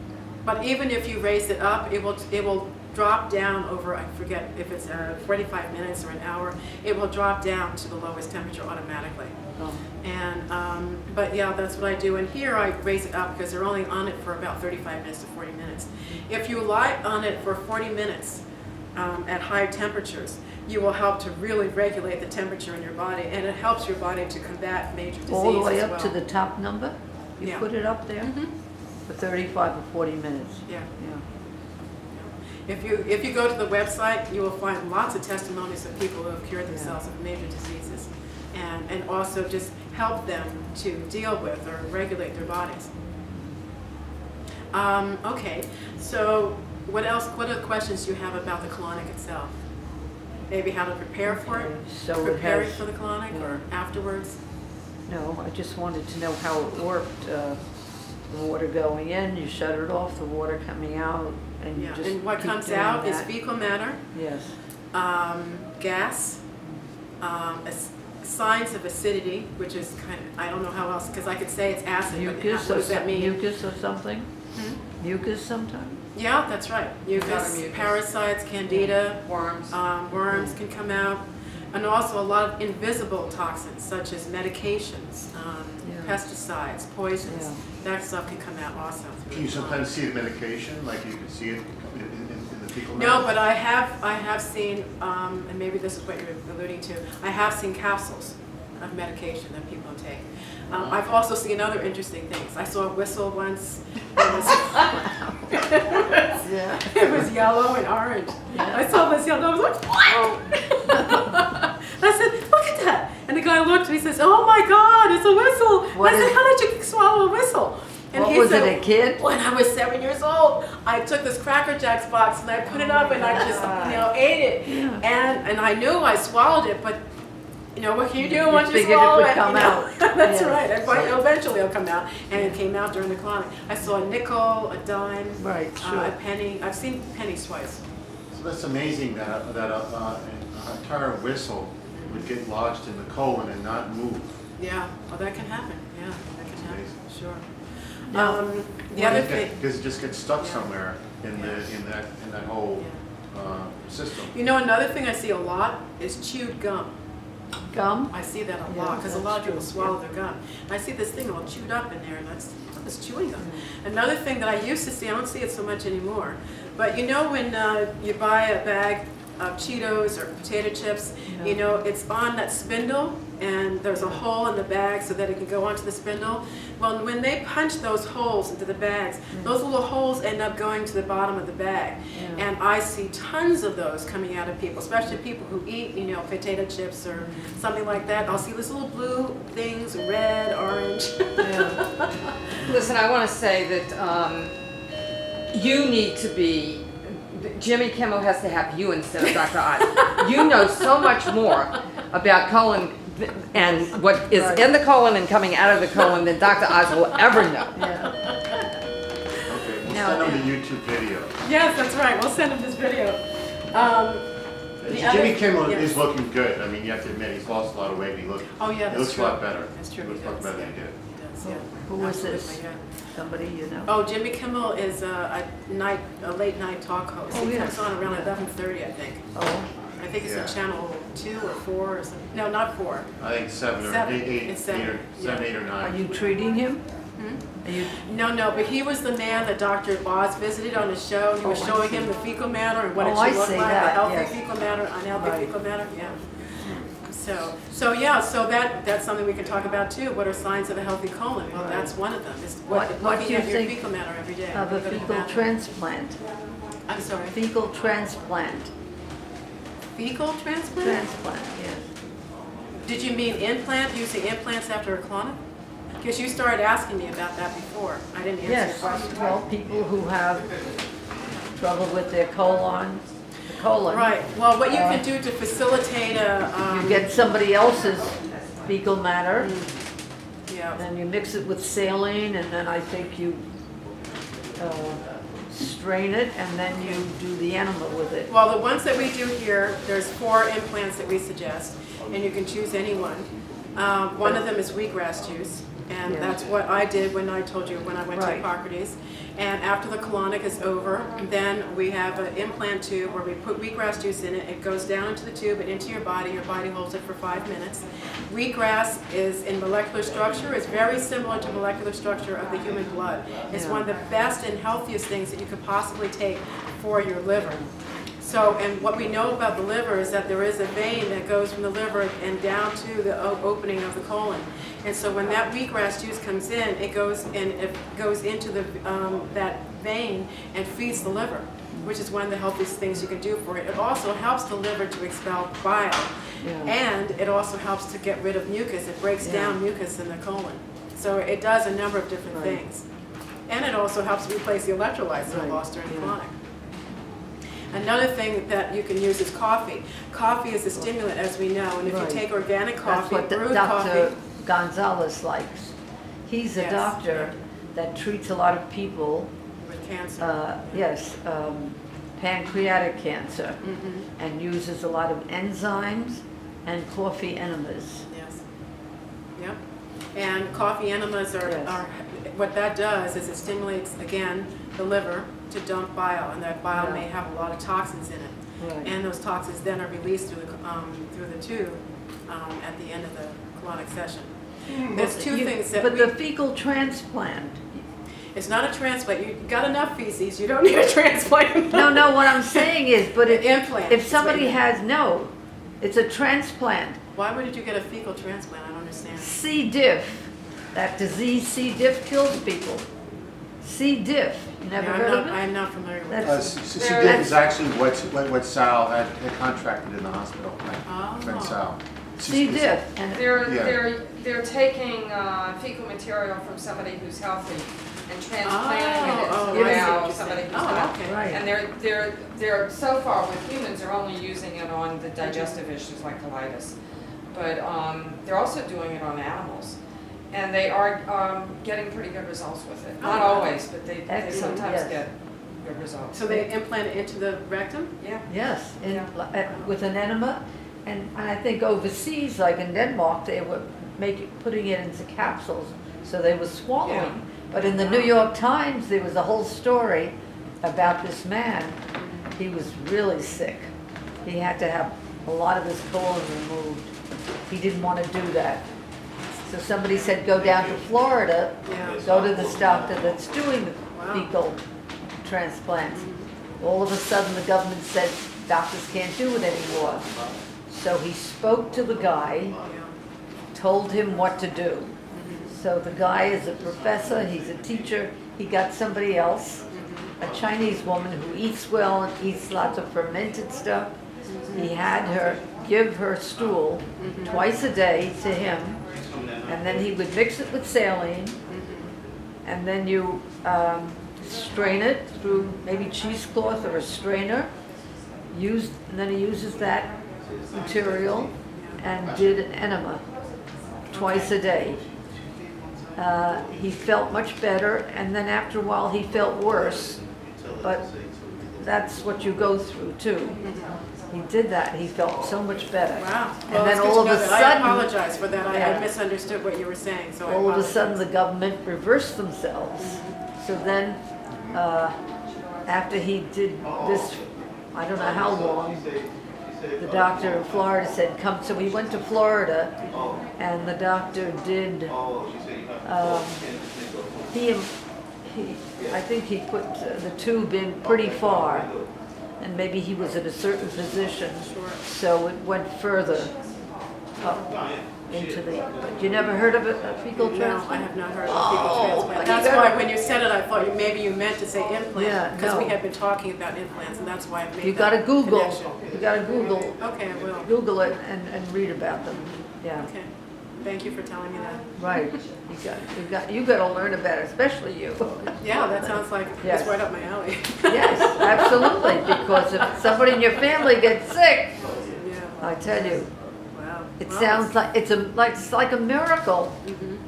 But even if you raise it up, it will drop down over, I forget if it's 45 minutes or an hour, it will drop down to the lowest temperature automatically. oh, And, but yeah, that's what I do. And here I raise it up because they're only on it for about 35 minutes to 40 minutes. If you lie on it for 40 minutes at high temperatures, you will help to really regulate the temperature in your body, and it helps your body to combat major disease all the way as up to well. the top number? You Yeah. put it up there Mhm. for 35 or 40 minutes? Yeah. Yeah. If you go to the website, you will find lots of testimonies of people who have cured themselves of major diseases, and also just help them to deal with or regulate their bodies. Okay, so What else, what other questions do you have about the colonic itself? Maybe how to prepare for it? Okay, so it Preparing has- for the colonic or afterwards? No, I just wanted to know how it worked. The water going in, you shut it off, the water coming out, and you Yeah, just and what keep comes doing out is that. fecal matter, Yes, gas, signs of acidity, which is kind of, I don't know how else, because I could say it's acid, but mucus what or does that mean? mucus or something? Hmm? Mucus sometime? Yeah, that's right. lot of Mucus, mucus. parasites, candida, Worms. worms can come out, and also a lot of invisible toxins such as medications, Yeah. pesticides, poisons. Yeah. That stuff can come out also through Can you the colon. sometimes see the medication, like you can see it in the fecal No, matter? but I have seen, and maybe this is what you're alluding to, I have seen capsules of medication that people take. I've also seen other interesting things. I saw a whistle once. It was, Yeah. it was yellow and orange. Yeah. I saw this yellow, I was like, what? I said, look at that. And the guy looked and he says, oh my God, it's a whistle. What I said, is- how did you swallow a whistle? And What he was said, it, a kid? when I was 7 years old, I took this Cracker Jacks box and I put it up and I just, ate it. Yeah. And I knew I swallowed it, but what can you do You once you figured it swallow would it? come out. That's Yeah. right. Eventually it'll come out, and it came out during the colonic. I saw a nickel, a dime, Right, a sure. penny. I've seen pennies twice. So that's amazing that an entire whistle would get lodged in the colon and not move. Yeah, well, that can happen. Yeah, that can happen. Amazing. Sure. Now, The other thing, Because it just gets stuck Yeah. somewhere in that whole system. another thing I see a lot is chewed gum. Gum? I see that a Yeah, lot because a lot of that's people true, swallow their gum. And I see this thing all chewed up in there, and that's chewing gum. Mm-hmm. Another thing that I used to see, I don't see it so much anymore, but when you buy a bag of Cheetos or potato chips, Yeah. it's on that spindle, and there's a hole in the bag so that it can go onto the spindle. Well, when they punch those holes into the bags, those little holes end up going to the bottom of the bag. Yeah. And I see tons of those coming out of people, especially people who eat, potato chips or something like that. I'll see these little blue things, red, orange. Yeah. Listen, I want to say that you need to be, Jimmy Kimmel has to have you instead of Dr. Oz. You know so much more about colon and what is Right. in the colon and coming out of the colon than Dr. Oz will ever know. Yeah. Okay, we'll Now- send them the YouTube video. Yes, that's right. We'll send them this video. The Jimmy other- Kimmel yes. is looking good. I mean, you have to admit, he's lost a lot of weight. He Oh, yeah, that's looks true. a lot better. That's true, He looks he a lot does, better than yeah. he did. Yes, yeah. Who was this? Absolutely, yeah. Somebody you know? Oh, Jimmy Kimmel is a late night talk host. Oh, He yes. comes on around Yeah. 11:30, I think. Oh, I think it's Yeah. on channel 2 or 4 or something. No, not 4. I think 7 or Seven. 8, It's seven, yeah. 8 or 9. are you treating him? Hmm? Are you, No, but he was the man that Dr. Oz visited on his show. He was Oh, I showing see. him the fecal matter and what Oh, it I should look see like, that, the healthy yes. fecal matter, unhealthy Right. fecal matter, yeah. So that's something we can talk about too. What are signs of a healthy colon? Well, Right. that's one of them. Is What looking do you at your think fecal matter every day. of a Look at the fecal bathroom. transplant? I'm sorry. Fecal transplant. Fecal transplant? Transplant, yes. Did you mean implant, using implants after a colonic? Because you started asking me about that before. I didn't answer Yes, your question. well, people who have trouble with their colon, the colon. Right. Well, what you can do to facilitate a, You get somebody else's fecal matter, yeah. then you mix it with saline, and then I think you strain it, and then you do the enema with it. Well, the ones that we do here, there's 4 implants that we suggest, and you can choose any one. One of them is wheatgrass juice, and Yeah. that's what I did when I told you when I went to Right. Hippocrates. And after the colonic is over, then we have an implant tube where we put wheatgrass juice in it. It goes down into the tube and into your body. Your body holds it for 5 minutes. Wheatgrass is in molecular structure. It's very similar to molecular structure of the human blood. It's Yeah. one of the best and healthiest things that you could possibly take for your liver. So, and what we know about the liver is that there is a vein that goes from the liver and down to the opening of the colon. And so when that wheatgrass juice comes in, it goes into the that vein and feeds the liver, which is one of the healthiest things you can do for it. It also helps the liver to expel bile, Yeah. and it also helps to get rid of mucus. It breaks Yeah. down mucus in the colon. So it does a number of different Right. things. And it also helps replace the electrolytes that are Right, lost during yeah. colonic. Another thing that you can use is coffee. Coffee is a stimulant, as we know, and if you Right. take organic That's coffee, what brewed Dr. coffee, Gonzalez likes. He's a Yes. doctor that treats a lot of people, with cancer. yes, pancreatic cancer, Mhm. and uses a lot of enzymes and coffee enemas. Yes. Yep. And coffee enemas Yes. are, what that does is it stimulates, again, the liver to dump bile, and that bile Yeah. may have a lot of toxins in it. Right. And those toxins then are released through the tube at the end of the colonic session. There's two things that But we, the fecal transplant, it's not a transplant. You got enough feces. You don't need a transplant. no, what I'm saying is, but An implant if is somebody what you- has, no, it's a transplant. Why would you get a fecal transplant? I don't understand. C. diff, that disease C. diff kills people. C. diff, you never Yeah, heard of it? I'm not familiar with That's- that. C. diff is actually what Sal had contracted in the hospital, Oh. my friend Sal. C. diff, and They're taking fecal material from somebody who's healthy and transplanting it Oh, into I see now what you're somebody saying. who's Oh, not. okay. Right. And they're so far with humans, they're only using it on the digestive issues like colitis. But they're also doing it on animals. And they are getting pretty good results with it. Not Oh, wow. always, but they Excellent, sometimes yes. get good results. So they implant it into the rectum? Yeah. yes, Yeah. with an enema. And I think overseas, like in Denmark, they were putting it into capsules, so they were swallowing. Yeah. But in the New York Times, there was a whole story about this man. He was really sick. He had to have a lot of his colon removed. He didn't want to do that. So somebody said, go down to Florida, Yeah. go to this doctor that's doing the Wow. fecal transplants. All of a sudden, the government said, doctors can't do it anymore. So he spoke to the guy, told him what to do. So the guy is a professor, he's a teacher, he got somebody else, a Chinese woman who eats well and eats lots of fermented stuff. He had her give her stool twice a day to him, and then he would mix it with saline, and then you strain it through maybe cheesecloth or a strainer, and then he uses that material and did an enema twice a day. He felt much better, and then after a while he felt worse, but that's what you go through too. He did that, he felt so much better. Wow. And Well, then it's good all to of a know that. I sudden, apologize for that. I Yeah. misunderstood what you were saying, so I all of a apologize. sudden the government reversed themselves. So then, after he did this, I don't know how long, the doctor in Florida said, come, so we went to Florida, and the doctor did, I think he put the tube in pretty far, and maybe he was at a certain position, so it went further up into the, you never heard of a fecal No, I transplant? have not heard of Oh, fecal transplant. you That's gotta- why when you said it, I thought maybe you meant to say implant. Yeah, Because no. we had been talking about implants, and that's why I made You that gotta Google, connection. you gotta Google, Okay, I will. Google it and read about them, yeah. Okay. Thank you for telling me that. Right, you gotta learn about it, especially you. Yeah, that sounds like Yes. it's right up my alley. Yes, absolutely, because if somebody in your family gets sick, Yeah. I tell you, Wow. it Well, sounds like, it's like a miracle, mhm.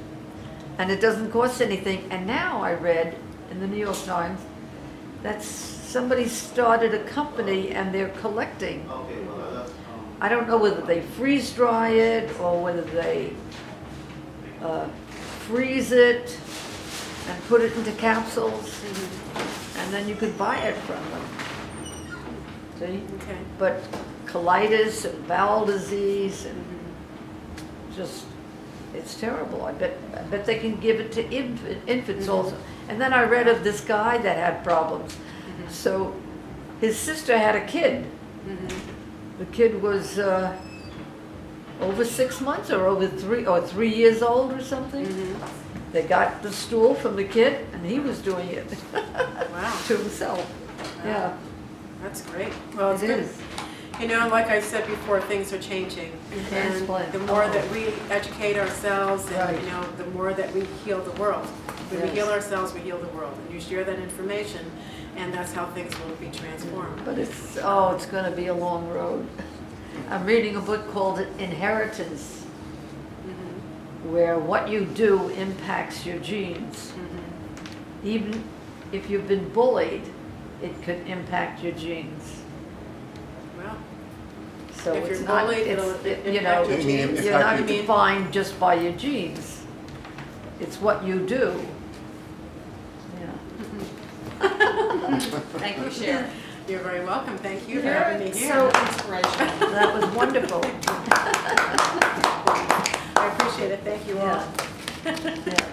and it doesn't cost anything. And now I read in the New York Times that somebody started a company and they're collecting. I don't know whether they freeze dry it or whether they freeze it and put it into capsules, and then you could buy it from them. See? Okay. But colitis and bowel disease and just, it's terrible. I bet they can give it to infants also. And then I read of this guy that had problems. So his sister had a kid. The kid was over 6 months or over 3 years old or something. They got the stool from the kid and he was doing it Wow. to himself. Yeah, That's great. Well, it's it good. is. You know, like I said before, things are changing. And Transplant. the more that we educate ourselves and, Right. you know, the more that we heal the world. When we Yes. heal ourselves, we heal the world. And you share that information, and that's how things will be transformed. But it's gonna be a long road. I'm reading a book called Inheritance, Mhm. where what you do impacts your genes. Mhm. Even if you've been bullied, it could impact your genes. Well, So If it's you're not, bullied, it's, it'll you know, impact your genes. you're not You mean- defined just by your genes. It's what you do. Yeah. Thank you, Cher. you're very welcome. Thank you for You're having me here. so inspirational. That was wonderful. I appreciate it. Thank you all. Yeah. Yeah.